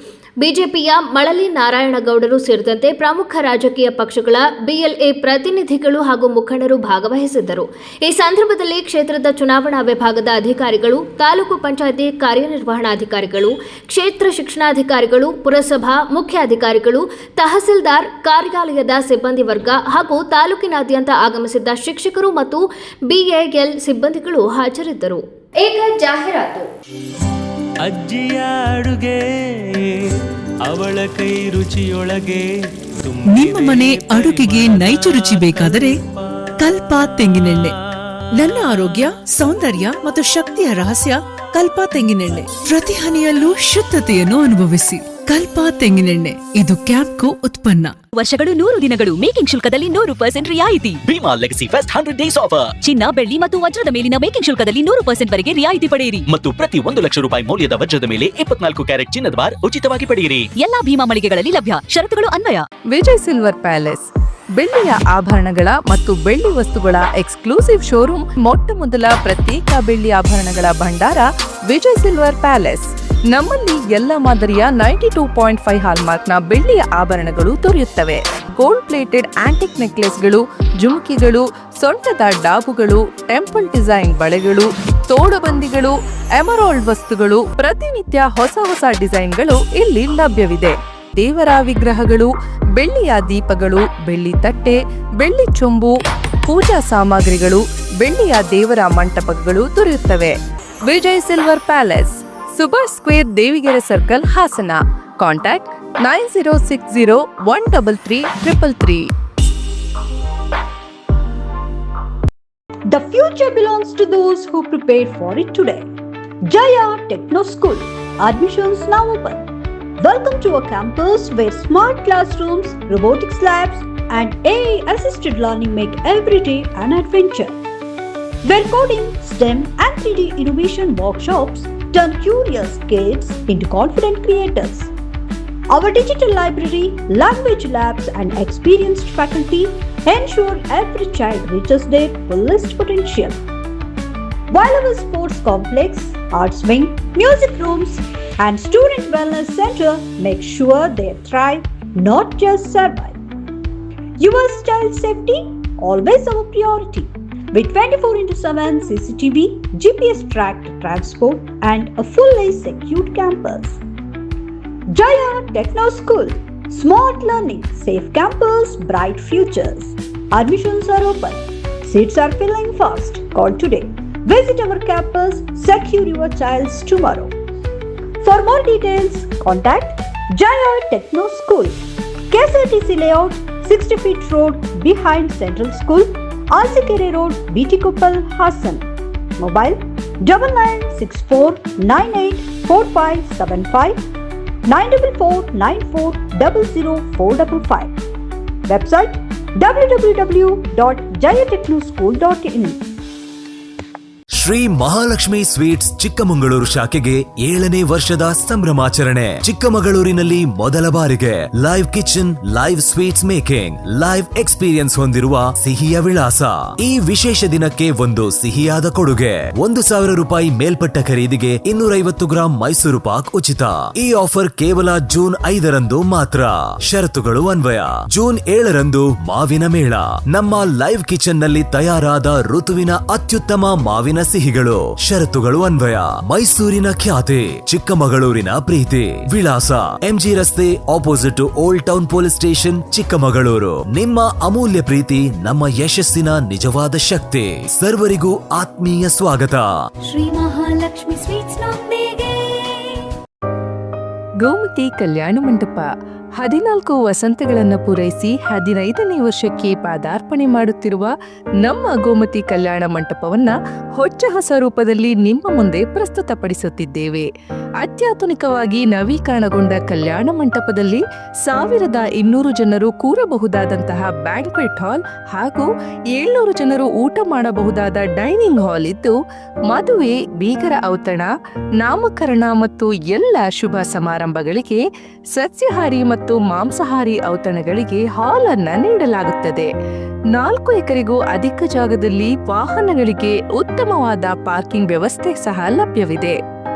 ಬಿಜೆಪಿಯ ಮಳಲಿ ನಾರಾಯಣಗೌಡರು ಸೇರಿದಂತೆ ಪ್ರಮುಖ ರಾಜಕೀಯ ಪಕ್ಷಗಳ ಬಿಎಲ್ಎ ಪ್ರತಿನಿಧಿಗಳು ಹಾಗೂ ಮುಖಂಡರು ಭಾಗವಹಿಸಿದ್ದರು. ಈ ಸಂದರ್ಭದಲ್ಲಿ ಕ್ಷೇತ್ರದ ಚುನಾವಣಾ ವಿಭಾಗದ ಅಧಿಕಾರಿಗಳು, ತಾಲೂಕು ಪಂಚಾಯಿತಿ ಕಾರ್ಯನಿರ್ವಹಣಾಧಿಕಾರಿಗಳು, ಕ್ಷೇತ್ರ ಶಿಕ್ಷಣಾಧಿಕಾರಿಗಳು, ಪುರಸಭಾ ಮುಖ್ಯಾಧಿಕಾರಿಗಳು, ತಹಸೀಲ್ದಾರ್ ಕಾರ್ಯಾಲಯದ ಸಿಬ್ಬಂದಿ ವರ್ಗ ಹಾಗೂ ತಾಲೂಕಿನಾದ್ಯಂತ ಆಗಮಿಸಿದ್ದ ಶಿಕ್ಷಕರು ಮತ್ತು ಬಿಎಎಲ್ ಸಿಬ್ಬಂದಿಗಳು ಹಾಜರಿದ್ದರು. ಈಗ ಜಾಹೀರಾತು. ಅಜ್ಜಿಯ ಅಡುಗೆ ಅವಳ ಕೈ ರುಚಿಯೊಳಗೆ ನಿಮ್ಮ ಮನೆ ಅಡುಗೆಗೆ ನೈಜ ರುಚಿ ಬೇಕಾದರೆ ಕಲ್ಪ ತೆಂಗಿನೆಣ್ಣೆ. ನನ್ನ ಆರೋಗ್ಯ, ಸೌಂದರ್ಯ ಮತ್ತು ಶಕ್ತಿಯ ರಹಸ್ಯ ಕಲ್ಪ ತೆಂಗಿನೆಣ್ಣೆ. ಪ್ರತಿ ಹನಿಯಲ್ಲೂ ಶುದ್ಧತೆಯನ್ನು ಅನುಭವಿಸಿ. ಕಲ್ಪ ತೆಂಗಿನೆಣ್ಣೆ, ಇದು ಕ್ಯಾಂಪ್ಕೋ ಉತ್ಪನ್ನ. ವರ್ಷಗಳು 100 ದಿನಗಳು ಮೇಕಿಂಗ್ ಶುಲ್ಕದಲ್ಲಿ 100% ರಿಯಾಯಿತಿ. Bhima legacy fest 100 days offer. ಚಿನ್ನ, ಬೆಳ್ಳಿ ಮತ್ತು ವಜ್ರದ ಮೇಲಿನ ಮೇಕಿಂಗ್ ಶುಲ್ಕದಲ್ಲಿ 100% ವರೆಗೆ ರಿಯಾಯಿತಿ ಪಡೆಯಿರಿ. ಮತ್ತು ಪ್ರತಿ 1 ಲಕ್ಷ ರೂಪಾಯಿ ಮೌಲ್ಯದ ವಜ್ರದ ಮೇಲೆ 24 ಕ್ಯಾರೆಟ್ ಚಿನ್ನದ ಬಾರ್ ಉಚಿತವಾಗಿ ಪಡೆಯಿರಿ. ಎಲ್ಲಾ ಭೀಮಾ ಮಳಿಗೆಗಳಲ್ಲಿ ಲಭ್ಯ. ಷರತ್ತುಗಳು ಅನ್ವಯ. ವಿಜಯ್ ಸಿಲ್ವರ್ ಪ್ಯಾಲೇಸ್ ಬೆಳ್ಳಿಯ ಆಭರಣಗಳ ಮತ್ತು ಬೆಳ್ಳಿ ವಸ್ತುಗಳ ಎಕ್ಸ್ಕ್ಲೂಸಿವ್ ಶೋರೂಮ್. ಮೊಟ್ಟ ಮೊದಲ ಪ್ರತ್ಯೇಕ ಬೆಳ್ಳಿ ಆಭರಣಗಳ ಭಂಡಾರ ವಿಜಯ್ ಸಿಲ್ವರ್ ಪ್ಯಾಲೇಸ್. ನಮ್ಮಲ್ಲಿ ಎಲ್ಲ ಮಾದರಿಯ 92.5 ಹಾಲ್ಮಾರ್ಕ್ನ ಬೆಳ್ಳಿಯ ಆಭರಣಗಳು ದೊರೆಯುತ್ತವೆ. ಗೋಲ್ಡ್ ಪ್ಲೇಟೆಡ್ ಆಂಟಿಕ್ ನೆಕ್ಲೆಸ್ಗಳು, ಜುಮ್ಕಿಗಳು, ಸೊಂಟದ ಡಾಬುಗಳು, ಟೆಂಪಲ್ ಡಿಸೈನ್ ಬಳೆಗಳು, ತೋಡಬಂದಿಗಳು, ಎಮರಾಲ್ಡ್ ವಸ್ತುಗಳು, ಪ್ರತಿನಿತ್ಯ ಹೊಸ ಹೊಸ ಡಿಸೈನ್ಗಳು ಇಲ್ಲಿ ಲಭ್ಯವಿದೆ. ದೇವರ ವಿಗ್ರಹಗಳು, ಬೆಳ್ಳಿಯ ದೀಪಗಳು, ಬೆಳ್ಳಿ ತಟ್ಟೆ, ಬೆಳ್ಳಿ ಚೊಂಬು, ಪೂಜಾ ಸಾಮಗ್ರಿಗಳು, ಬೆಳ್ಳಿಯ ದೇವರ ಮಂಟಪಗಳು ದೊರೆಯುತ್ತವೆ. Vijay Silver Palace, Subhash Square Devigere Circle Hassan. Contact 9060133333. The future belongs to those who prepare for it today. Jaya Techno School. Admissions now open. Welcome to a campus where smart classrooms, robotics labs, and AI-assisted learning make every day an adventure. Where coding, STEM, and 3D innovation workshops turn curious kids into confident creators. Our digital library, language labs, and experienced faculty ensure every child reaches their fullest potential. While our sports complex, arts wing, music rooms, and student wellness center make sure they thrive, not just survive. Your child's safety, always our priority. With 24/7 CCTV, GPS tracked transport, and a fully secured campus. Jaya Techno School. Smart learning, safe campus, bright futures. Admissions are open. Seats are filling fast. Call today. Visit our campus. Secure your child's tomorrow. For more details, contact Jaya Techno School. KSRTC Layout, 60 feet road behind Central School, Alsikere Road, BT Koppal, Hassan. Mobile 9964984575, 94494000455. Website www.jayatechnoschool.in. Shri Mahalakshmi sweets Chikkamagaluru ಶಾಖೆಗೆ 7ನೇ ವರ್ಷದ ಸಂಭ್ರಮಾಚರಣೆ. ಚಿಕ್ಕಮಗಳೂರಿನಲ್ಲಿ ಮೊದಲ ಬಾರಿಗೆ live kitchen, live sweets making, live experience ಹೊಂದಿರುವ ಸಿಹಿಯ ವಿಳಾಸ. ಈ ವಿಶೇಷ ದಿನಕ್ಕೆ ಒಂದು ಸಿಹಿಯಾದ ಕೊಡುಗೆ. 1,000 ರೂಪಾಯಿ ಮೇಲ್ಪಟ್ಟ ಖರೀದಿಗೆ 250 ಗ್ರಾಂ ಮೈಸೂರು ಪಾಕ್ ಉಚಿತ. ಈ ಆಫರ್ ಕೇವಲ ಜೂನ್ 5ರಂದು ಮಾತ್ರ. ಷರತ್ತುಗಳು ಅನ್ವಯ. ಜೂನ್ 7ರಂದು ಮಾವಿನ ಮೇಳ. ನಮ್ಮ ಲೈವ್ ಕಿಚನ್ ನಲ್ಲಿ ತಯಾರಾದ ಋತುವಿನ ಅತ್ಯುತ್ತಮ ಮಾವಿನ ಸಿಹಿಗಳು. ಷರತ್ತುಗಳು ಅನ್ವಯ. ಮೈಸೂರಿನ ಖ್ಯಾತಿ, ಚಿಕ್ಕಮಗಳೂರಿನ ಪ್ರೀತಿ. ವಿಳಾಸ MG ರಸ್ತೆ, opposite to old town police station, Chikkamagaluru. ನಿಮ್ಮ ಅಮೂಲ್ಯ ಪ್ರೀತಿ ನಮ್ಮ ಯಶಸ್ಸಿನ ನಿಜವಾದ ಶಕ್ತಿ. ಸರ್ವರಿಗೂ ಆತ್ಮೀಯ ಸ್ವಾಗತ. ಶ್ರೀ ಮಹಾಲಕ್ಷ್ಮಿ ಸ್ವೀಟ್ಸ್ ಗೋಮತಿ ಕಲ್ಯಾಣ ಮಂಟಪ 14 ವಸಂತಗಳನ್ನು ಪೂರೈಸಿ 15ನೇ ವರ್ಷಕ್ಕೆ ಪಾದಾರ್ಪಣೆ ಮಾಡುತ್ತಿರುವ ನಮ್ಮ ಗೋಮತಿ ಕಲ್ಯಾಣ ಮಂಟಪವನ್ನ ಹೊಚ್ಚ ಹೊಸ ರೂಪದಲ್ಲಿ ನಿಮ್ಮ ಮುಂದೆ ಪ್ರಸ್ತುತಪಡಿಸುತ್ತಿದ್ದೇವೆ. ಅತ್ಯಾಧುನಿಕವಾಗಿ ನವೀಕರಣಗೊಂಡ ಕಲ್ಯಾಣ ಮಂಟಪದಲ್ಲಿ 1200 ಜನರು ಕೂರಬಹುದಾದಂತಹ ಬ್ಯಾಂಕ್ವೆಟ್ ಹಾಲ್ ಹಾಗೂ 700 ಜನರು ಊಟ ಮಾಡಬಹುದಾದ ಡೈನಿಂಗ್ ಹಾಲ್ ಇದ್ದು, ಮದುವೆ, ಬೀಗರ ಔತಣ, ನಾಮಕರಣ ಮತ್ತು ಎಲ್ಲ ಶುಭ ಸಮಾರಂಭಗಳಿಗೆ ಸಸ್ಯಾಹಾರಿ ಮತ್ತು ಮಾಂಸಾಹಾರಿ ಔತಣಗಳಿಗೆ ಹಾಲ್ ಅನ್ನ ನೀಡಲಾಗುತ್ತದೆ. 4 ಎಕರೆಗೂ ಅಧಿಕ ಜಾಗದಲ್ಲಿ ವಾಹನಗಳಿಗೆ ಉತ್ತಮವಾದ ಪಾರ್ಕಿಂಗ್ ವ್ಯವಸ್ಥೆ ಸಹ ಲಭ್ಯವಿದೆ.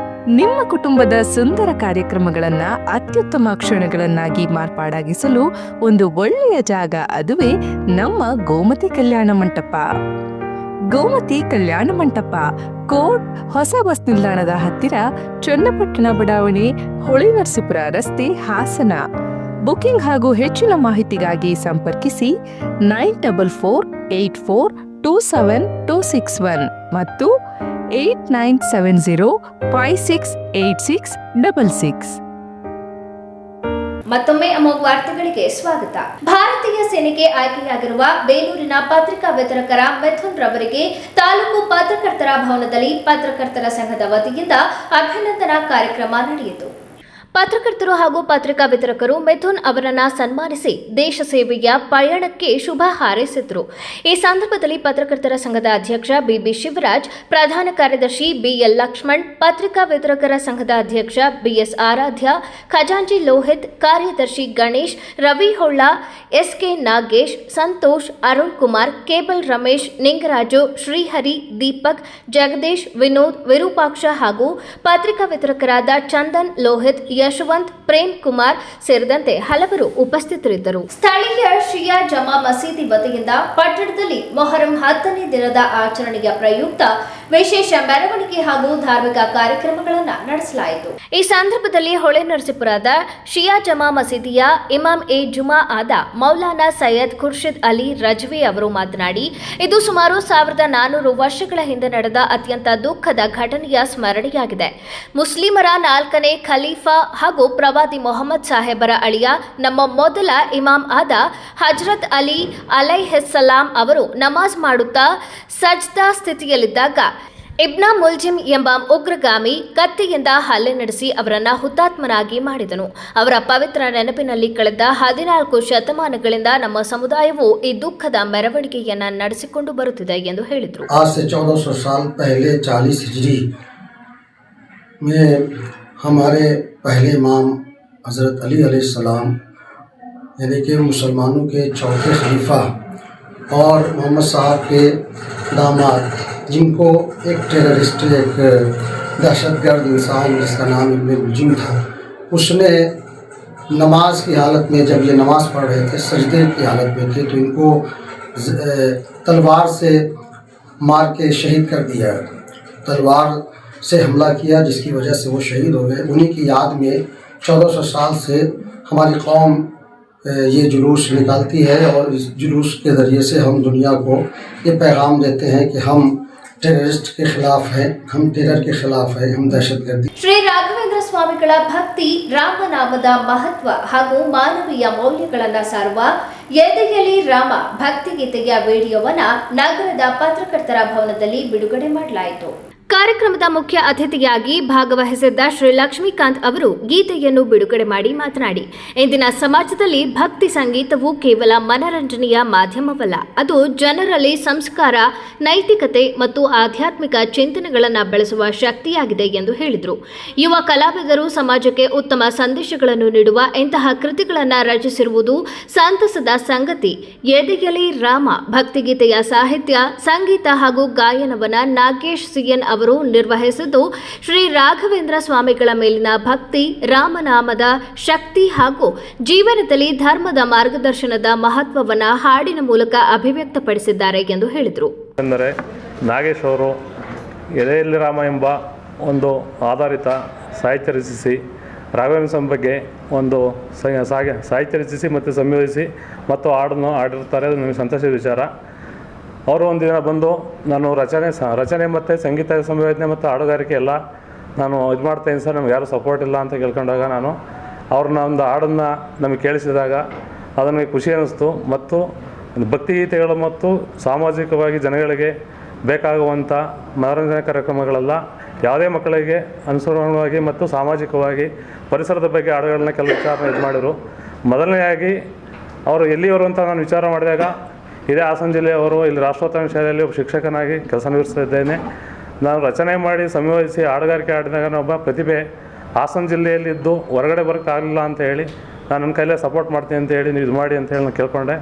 ನಿಮ್ಮ ಕುಟುಂಬದ ಸುಂದರ ಕಾರ್ಯಕ್ರಮಗಳನ್ನ ಅತ್ಯುತ್ತಮ ಕ್ಷಣಗಳನ್ನಾಗಿ ಮಾರ್ಪಾಡಾಗಿಸಲು ಒಂದು ಒಳ್ಳೆಯ ಜಾಗ, ಅದುವೇ ನಮ್ಮ ಗೋಮತಿ ಕಲ್ಯಾಣ ಮಂಟಪ. ಗೋಮತಿ ಕಲ್ಯಾಣ ಮಂಟಪ, ಕೋಟ್ ಹೊಸ ಬಸ್ ನಿಲ್ದಾಣದ ಹತ್ತಿರ, ಚನ್ನಪಟ್ಟಣ ಬಡಾವಣೆ, ಹೊಳೆನರಸೀಪುರ ರಸ್ತೆ, ಹಾಸನ. ಬುಕಿಂಗ್ ಹಾಗೂ ಹೆಚ್ಚಿನ ಮಾಹಿತಿಗಾಗಿ ಸಂಪರ್ಕಿಸಿ 9484242761 ಮತ್ತು 8970568666. ಮತ್ತೊಮ್ಮೆ ಅಮೋಘ ವಾರ್ತೆಗಳಿಗೆ ಸ್ವಾಗತ. ಭಾರತೀಯ ಸೇನೆಗೆ ಆಯ್ಕೆಯಾಗಿರುವ ಬೇಲೂರಿನ ಪತ್ರಿಕಾ ವಿತರಕರ ಮಿಥುನ್ ರವರಿಗೆ ತಾಲೂಕು ಪತ್ರಕರ್ತರ ಭವನದಲ್ಲಿ ಪತ್ರಕರ್ತರ ಸಂಘದ ವತಿಯಿಂದ ಅಭಿನಂದನಾ ಕಾರ್ಯಕ್ರಮ ನಡೆಯಿತು. ಪತ್ರಕರ್ತರು ಹಾಗೂ ಪತ್ರಿಕಾ ವಿತರಕರು ಮಿಥುನ್ ಅವರನ್ನ ಸನ್ಮಾನಿಸಿ ದೇಶ ಸೇವೆಯ ಪಯಣಕ್ಕೆ ಶುಭ ಹಾರೈಸಿದರು. ಈ ಸಂದರ್ಭದಲ್ಲಿ ಪತ್ರಕರ್ತರ ಸಂಘದ ಅಧ್ಯಕ್ಷ ಬಿಬಿ ಶಿವರಾಜ್, ಪ್ರಧಾನ ಕಾರ್ಯದರ್ಶಿ ಬಿಎಲ್ ಲಕ್ಷ್ಮಣ್, ಪತ್ರಿಕಾ ವಿತರಕರ ಸಂಘದ ಅಧ್ಯಕ್ಷ ಬಿಎಸ್ ಆರಾಧ್ಯ, ಖಜಾಂಚಿ ಲೋಹಿತ್, ಕಾರ್ಯದರ್ಶಿ ಗಣೇಶ್, ರವಿ ಹೊಳ್ಳ, ಎಸ್ಕೆ ನಾಗೇಶ್, ಸಂತೋಷ್, ಅರುಣ್ ಕುಮಾರ್, ಕೇಬಲ್ ರಮೇಶ್, ನಿಂಗರಾಜು, ಶ್ರೀಹರಿ, ದೀಪಕ್, ಜಗದೀಶ್, ವಿನೋದ್, ವಿರೂಪಾಕ್ಷ ಹಾಗೂ ಪತ್ರಿಕಾ ವಿತರಕರಾದ ಚಂದನ್, ಲೋಹಿತ್, ಯಶವಂತ್, ಪ್ರೇಮ್ ಕುಮಾರ್ ಸೇರಿದಂತೆ ಹಲವರು ಉಪಸ್ಥಿತರಿದ್ದರು. ಸ್ಥಳೀಯ ಶಿಯಾ ಜಮಾ ಮಸೀದಿ ವತಿಯಿಂದ ಪಟ್ಟಣದಲ್ಲಿ ಮೊಹರಂ 10ನೇ ದಿನದ ಆಚರಣೆಯ ಪ್ರಯುಕ್ತ ವಿಶೇಷ ಮೆರವಣಿಗೆ ಹಾಗೂ ಧಾರ್ಮಿಕ ಕಾರ್ಯಕ್ರಮಗಳನ್ನು ನಡೆಸಲಾಯಿತು. ಈ ಸಂದರ್ಭದಲ್ಲಿ ಹೊಳೆನರಸೀಪುರದ ಶಿಯಾ ಜಮಾ ಮಸೀದಿಯ ಇಮಾಮ್ ಎ ಜುಮಾ ಆದ ಮೌಲಾನಾ ಸೈಯದ್ ಖುರ್ಷಿದ್ ಅಲಿ ರಜ್ವಿ ಅವರು ಮಾತನಾಡಿ, ಇದು ಸುಮಾರು 1400 ವರ್ಷಗಳ ಹಿಂದೆ ನಡೆದ ಅತ್ಯಂತ ದುಃಖದ ಘಟನೆಯ ಸ್ಮರಣೆಯಾಗಿದೆ. ಮುಸ್ಲಿಮರ 4ನೇ ಖಲೀಫಾ ಹಾಗೂ ಪ್ರವಾದಿ ಮೊಹಮ್ಮದ್ ಸಾಹೇಬರ ಅಳಿಯ ನಮ್ಮ ಮೊದಲ ಇಮಾಮ್ ಆದ ಹಜರತ್ ಅಲಿ ಅಲೈಹಿಸ್ಸಲಾಂ ಅವರು ನಮಾಜ್ ಮಾಡುತ್ತಾ ಸಜ್ದಾ ಸ್ಥಿತಿಯಲ್ಲಿದ್ದಾಗ ಇಬ್ನ ಮುಲ್ಜಿಮ್ ಎಂಬ ಉಗ್ರಗಾಮಿ ಕತ್ತಿಯಿಂದ ಹಲ್ಲೆ ನಡೆಸಿ ಅವರನ್ನ ಹುತಾತ್ಮನಾಗಿ ಮಾಡಿದನು. ಅವರ ಪವಿತ್ರ ನೆನಪಿನಲ್ಲಿ ಕಳೆದ 14 ಶತಮಾನಗಳಿಂದ ನಮ್ಮ ಸಮುದಾಯವು ಈ ದುಃಖದ ಮೆರವಣಿಗೆಯನ್ನ ನಡೆಸಿಕೊಂಡು ಬರುತ್ತಿದೆ ಎಂದು ಹೇಳಿದರು. आज से 1400 साल पहले 40 हिजरी में हमारे पहले इमाम हज़रत अली अलैहिस्सलाम यानी कि मुसलमानों के चौथे खलीफा और मोहम्मद साहब के दामाद, जिनको एक टेररिस्ट, एक दहशतगर्द इंसान जिसका नाम इब्न मुल्जिम था, उसने नमाज की हालत में, जब ये नमाज़ पढ़ रहे थे, सजदे की हालत में थे, तो इनको तलवार से मार के शहीद कर दिया। तलवार से हमला किया जिसकी वजह से वो शहीद हो गए। उन्हीं की याद में 1400 साल से हमारी कौम ये जुलूस निकालती है और इस जुलूस के ज़रिए से हम दुनिया को ये पैगाम देते हैं कि हम टेररिस्ट के खिलाफ हैं, हम टेरर के खिलाफ हैं, हम दहशतगर्दी. ಶ್ರೀ ರಾಘವೇಂದ್ರ ಸ್ವಾಮಿಗಳ ಭಕ್ತಿ, ರಾಮನಾಮದ ಮಹತ್ವ ಹಾಗೂ ಮಾನವೀಯ ಮೌಲ್ಯಗಳನ್ನು ಸಾರುವ ಎದೆಯಲ್ಲಿ ರಾಮ ಭಕ್ತಿಗೀತೆಯ ವಿಡಿಯೋವನ್ನ ನಗರದ ಪತ್ರಕರ್ತರ ಭವನದಲ್ಲಿ ಬಿಡುಗಡೆ ಮಾಡಲಾಯಿತು. ಕಾರ್ಯಕ್ರಮದ ಮುಖ್ಯ ಅತಿಥಿಯಾಗಿ ಭಾಗವಹಿಸಿದ್ದ ಶ್ರೀ ಲಕ್ಷ್ಮೀಕಾಂತ್ ಅವರು ಗೀತೆಯನ್ನು ಬಿಡುಗಡೆ ಮಾಡಿ ಮಾತನಾಡಿ, ಇಂದಿನ ಸಮಾಜದಲ್ಲಿ ಭಕ್ತಿ ಸಂಗೀತವು ಕೇವಲ ಮನರಂಜನೆಯ ಮಾಧ್ಯಮವಲ್ಲ, ಅದು ಜನರಲ್ಲಿ ಸಂಸ್ಕಾರ, ನೈತಿಕತೆ ಮತ್ತು ಆಧ್ಯಾತ್ಮಿಕ ಚಿಂತನೆಗಳನ್ನು ಬೆಳೆಸುವ ಶಕ್ತಿಯಾಗಿದೆ ಎಂದು ಹೇಳಿದರು. ಯುವ ಕಲಾವಿದರು ಸಮಾಜಕ್ಕೆ ಉತ್ತಮ ಸಂದೇಶಗಳನ್ನು ನೀಡುವ ಇಂತಹ ಕೃತಿಗಳನ್ನು ರಚಿಸಿರುವುದು ಸಂತಸದ ಸಂಗತಿ. ಎದೆಯಲ್ಲಿ ರಾಮ ಭಕ್ತಿಗೀತೆಯ ಸಾಹಿತ್ಯ, ಸಂಗೀತ ಹಾಗೂ ಗಾಯನವನ್ನು ನಾಗೇಶ್ ಸಿಎನ್ ಅವರು ನಿರ್ವಹಿಸಿದ್ದು, ಶ್ರೀ ರಾಘವೇಂದ್ರ ಸ್ವಾಮಿಗಳ ಮೇಲಿನ ಭಕ್ತಿ, ರಾಮನಾಮದ ಶಕ್ತಿ ಹಾಗೂ ಜೀವನದಲ್ಲಿ ಧರ್ಮದ ಮಾರ್ಗದರ್ಶನದ ಮಹತ್ವವನ್ನು ಹಾಡಿನ ಮೂಲಕ ಅಭಿವ್ಯಕ್ತಪಡಿಸಿದ್ದಾರೆ ಎಂದು ಹೇಳಿದರು. ಅಂದರೆ ನಾಗೇಶ್ ಅವರು ಎದೆಯಲ್ಲಿ ರಾಮ ಎಂಬ ಒಂದು ಆಧಾರಿತ ಸಾಹಿತ್ಯ ರಚಿಸಿ ರಾಘವೇಂದ್ರ ಸ್ವಾಮಿ ಬಗ್ಗೆ ಒಂದು ಸಾಹಿತ್ಯ ರಚಿಸಿ ಮತ್ತು ಸಂಯೋಜಿಸಿ ಮತ್ತು ಹಾಡನ್ನು ಹಾಡಿರ್ತಾರೆ. ಅದು ನನಗೆ ಸಂತೋಷದ ವಿಚಾರ. ಅವರು ಒಂದು ದಿನ ಬಂದು ನಾನು ರಚನೆ ಮತ್ತು ಸಂಗೀತ ಸಂಯೋಜನೆ ಮತ್ತು ಹಾಡುಗಾರಿಕೆ ಎಲ್ಲ ನಾನು ಇದು ಮಾಡ್ತಾಯಿದ್ದೀನಿ ಸರ್, ನಮ್ಗೆ ಯಾರೂ ಸಪೋರ್ಟ್ ಇಲ್ಲ ಅಂತ ಕೇಳ್ಕೊಂಡಾಗ ನಾನು ಅವ್ರನ್ನ ಒಂದು ಹಾಡನ್ನು ನಮಗೆ ಕೇಳಿಸಿದಾಗ ಅದನ್ನು ಖುಷಿ ಅನ್ನಿಸ್ತು. ಮತ್ತು ಭಕ್ತಿಗೀತೆಗಳು ಮತ್ತು ಸಾಮಾಜಿಕವಾಗಿ ಜನಗಳಿಗೆ ಬೇಕಾಗುವಂಥ ಮನೋರಂಜನಾ ಕಾರ್ಯಕ್ರಮಗಳೆಲ್ಲ ಯಾವುದೇ ಮಕ್ಕಳಿಗೆ ಅನುಸರಣವಾಗಿ ಮತ್ತು ಸಾಮಾಜಿಕವಾಗಿ ಪರಿಸರದ ಬಗ್ಗೆ ಹಾಡುಗಳನ್ನ ಕೆಲವು ವಿಚಾರನ ಇದು ಮಾಡಿದರು. ಮೊದಲನೆಯಾಗಿ ಅವರು ಎಲ್ಲಿಯವರು ಅಂತ ನಾನು ವಿಚಾರ ಮಾಡಿದಾಗ ಇದೇ ಹಾಸನ ಜಿಲ್ಲೆಯವರು, ಇಲ್ಲಿ ರಾಷ್ಟ್ರೋತ್ಥಾನ ಶಾಲೆಯಲ್ಲಿ ಒಬ್ಬ ಶಿಕ್ಷಕನಾಗಿ ಕೆಲಸ ನಿರ್ವಹಿಸ್ತಿದ್ದೇನೆ. ನಾನು ರಚನೆ ಮಾಡಿ ಸಂಯೋಜಿಸಿ ಹಾಡುಗಾರಿಕೆ ಆಡಿದಾಗ ಒಬ್ಬ ಪ್ರತಿಭೆ ಹಾಸನ ಜಿಲ್ಲೆಯಲ್ಲಿದ್ದು ಹೊರಗಡೆ ಬರೋಕ್ಕಾಗಲಿಲ್ಲ ಅಂತ ಹೇಳಿ ನಾನು ನನ್ನ ಕೈಲೇ ಸಪೋರ್ಟ್ ಮಾಡ್ತೀನಿ ಅಂತ ಹೇಳಿ ನೀವು ಇದು ಮಾಡಿ ಅಂತ ಹೇಳಿ ನಾನು ಕೇಳ್ಕೊಂಡೆ.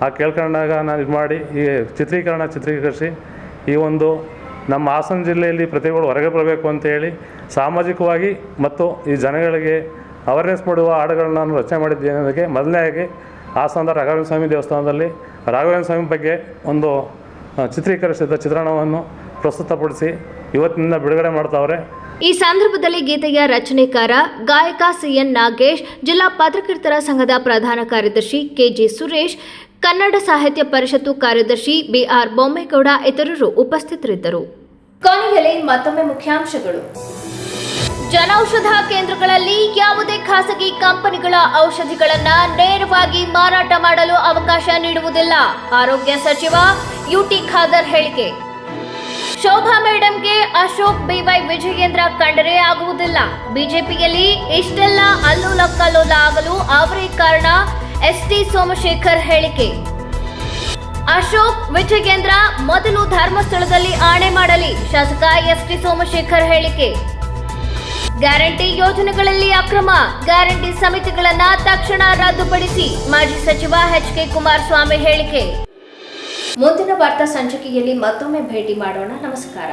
ಆ ಕೇಳ್ಕೊಂಡಾಗ ನಾನು ಇದು ಮಾಡಿ ಈ ಚಿತ್ರೀಕರಿಸಿ ಈ ಒಂದು ನಮ್ಮ ಹಾಸನ ಜಿಲ್ಲೆಯಲ್ಲಿ ಪ್ರತಿಭೆಗಳು ಹೊರಗೆ ಬರಬೇಕು ಅಂತೇಳಿ ಸಾಮಾಜಿಕವಾಗಿ ಮತ್ತು ಈ ಜನಗಳಿಗೆ ಅವೇರ್ನೆಸ್ ಮಾಡುವ ಹಾಡುಗಳನ್ನ ನಾನು ರಚನೆ ಮಾಡಿದ್ದೇನೆ. ಅದಕ್ಕೆ ಮೊದಲನೇದಾಗಿ ಹಾಸನದ ರಾಘವೇಂದ್ರ ಸ್ವಾಮಿ ದೇವಸ್ಥಾನದಲ್ಲಿ ರಾಘವೇಂದ್ರ ಸ್ವಾಮಿ ಬಗ್ಗೆ ಒಂದು ಚಿತ್ರೀಕರಿಸಿದ ಚಿತ್ರಣವನ್ನು ಪ್ರಸ್ತುತಪಡಿಸಿ ಇವತ್ತಿನಿಂದ ಬಿಡುಗಡೆ ಮಾಡ್ತಾವ್ರೆ. ಈ ಸಂದರ್ಭದಲ್ಲಿ ಗೀತೆಯ ರಚನೆಕಾರ ಗಾಯಕ ಸಿಎನ್ ನಾಗೇಶ್, ಜಿಲ್ಲಾ ಪತ್ರಕರ್ತರ ಸಂಘದ ಪ್ರಧಾನ ಕಾರ್ಯದರ್ಶಿ ಕೆಜಿ ಸುರೇಶ್, ಕನ್ನಡ ಸಾಹಿತ್ಯ ಪರಿಷತ್ತು ಕಾರ್ಯದರ್ಶಿ ಬಿಆರ್ ಬೊಮ್ಮೇಗೌಡ ಇತರರು ಉಪಸ್ಥಿತರಿದ್ದರು. ಕೊನೆಯಲ್ಲಿ ಮತ್ತೊಮ್ಮೆ ಮುಖ್ಯಾಂಶಗಳು. ಜನೌಷಧ ಕೇಂದ್ರಗಳಲ್ಲಿ ಯಾವುದೇ ಖಾಸಗಿ ಕಂಪನಿಗಳ ಔಷಧಿಗಳನ್ನು ನೇರವಾಗಿ ಮಾರಾಟ ಮಾಡಲು ಅವಕಾಶ ನೀಡುವುದಿಲ್ಲ. ಆರೋಗ್ಯ ಸಚಿವ ಯುಟಿ ಖಾದರ್ ಹೇಳಿಕೆ. ಶೋಭಾ ಮೇಡಂಗೆ ಅಶೋಕ್ ಬಿವೈ ವಿಜಯೇಂದ್ರ ಕಂಡರೆ ಆಗುವುದಿಲ್ಲ. ಬಿಜೆಪಿಯಲ್ಲಿ ಇಷ್ಟೆಲ್ಲ ಅಲ್ಲೋಲ ಕಲ್ಲೋಲ ಆಗಲು ಅವರೇ ಕಾರಣ. ಎಸ್ಟಿ ಸೋಮಶೇಖರ್ ಹೇಳಿಕೆ. ಅಶೋಕ್ ವಿಜಯೇಂದ್ರ ಮೊದಲು ಧರ್ಮಸ್ಥಳದಲ್ಲಿ ಆಣೆ ಮಾಡಲಿ. ಶಾಸಕ ಎಸ್ಟಿ ಸೋಮಶೇಖರ್ ಹೇಳಿಕೆ. ಗ್ಯಾರಂಟಿ ಯೋಜನೆಗಳಲ್ಲಿ ಅಕ್ರಮ, ಗ್ಯಾರಂಟಿ ಸಮಿತಿಗಳನ್ನ ತಕ್ಷಣ ರದ್ದುಪಡಿಸಿ. ಮಾಜಿ ಸಚಿವ ಎಚ್ಕೆ ಕುಮಾರಸ್ವಾಮಿ ಹೇಳಿಕೆ. ಮುಂದಿನ ವಾರ್ತಾ ಸಂಚಿಕೆಯಲ್ಲಿ ಮತ್ತೊಮ್ಮೆ ಭೇಟಿ ಮಾಡೋಣ. ನಮಸ್ಕಾರ.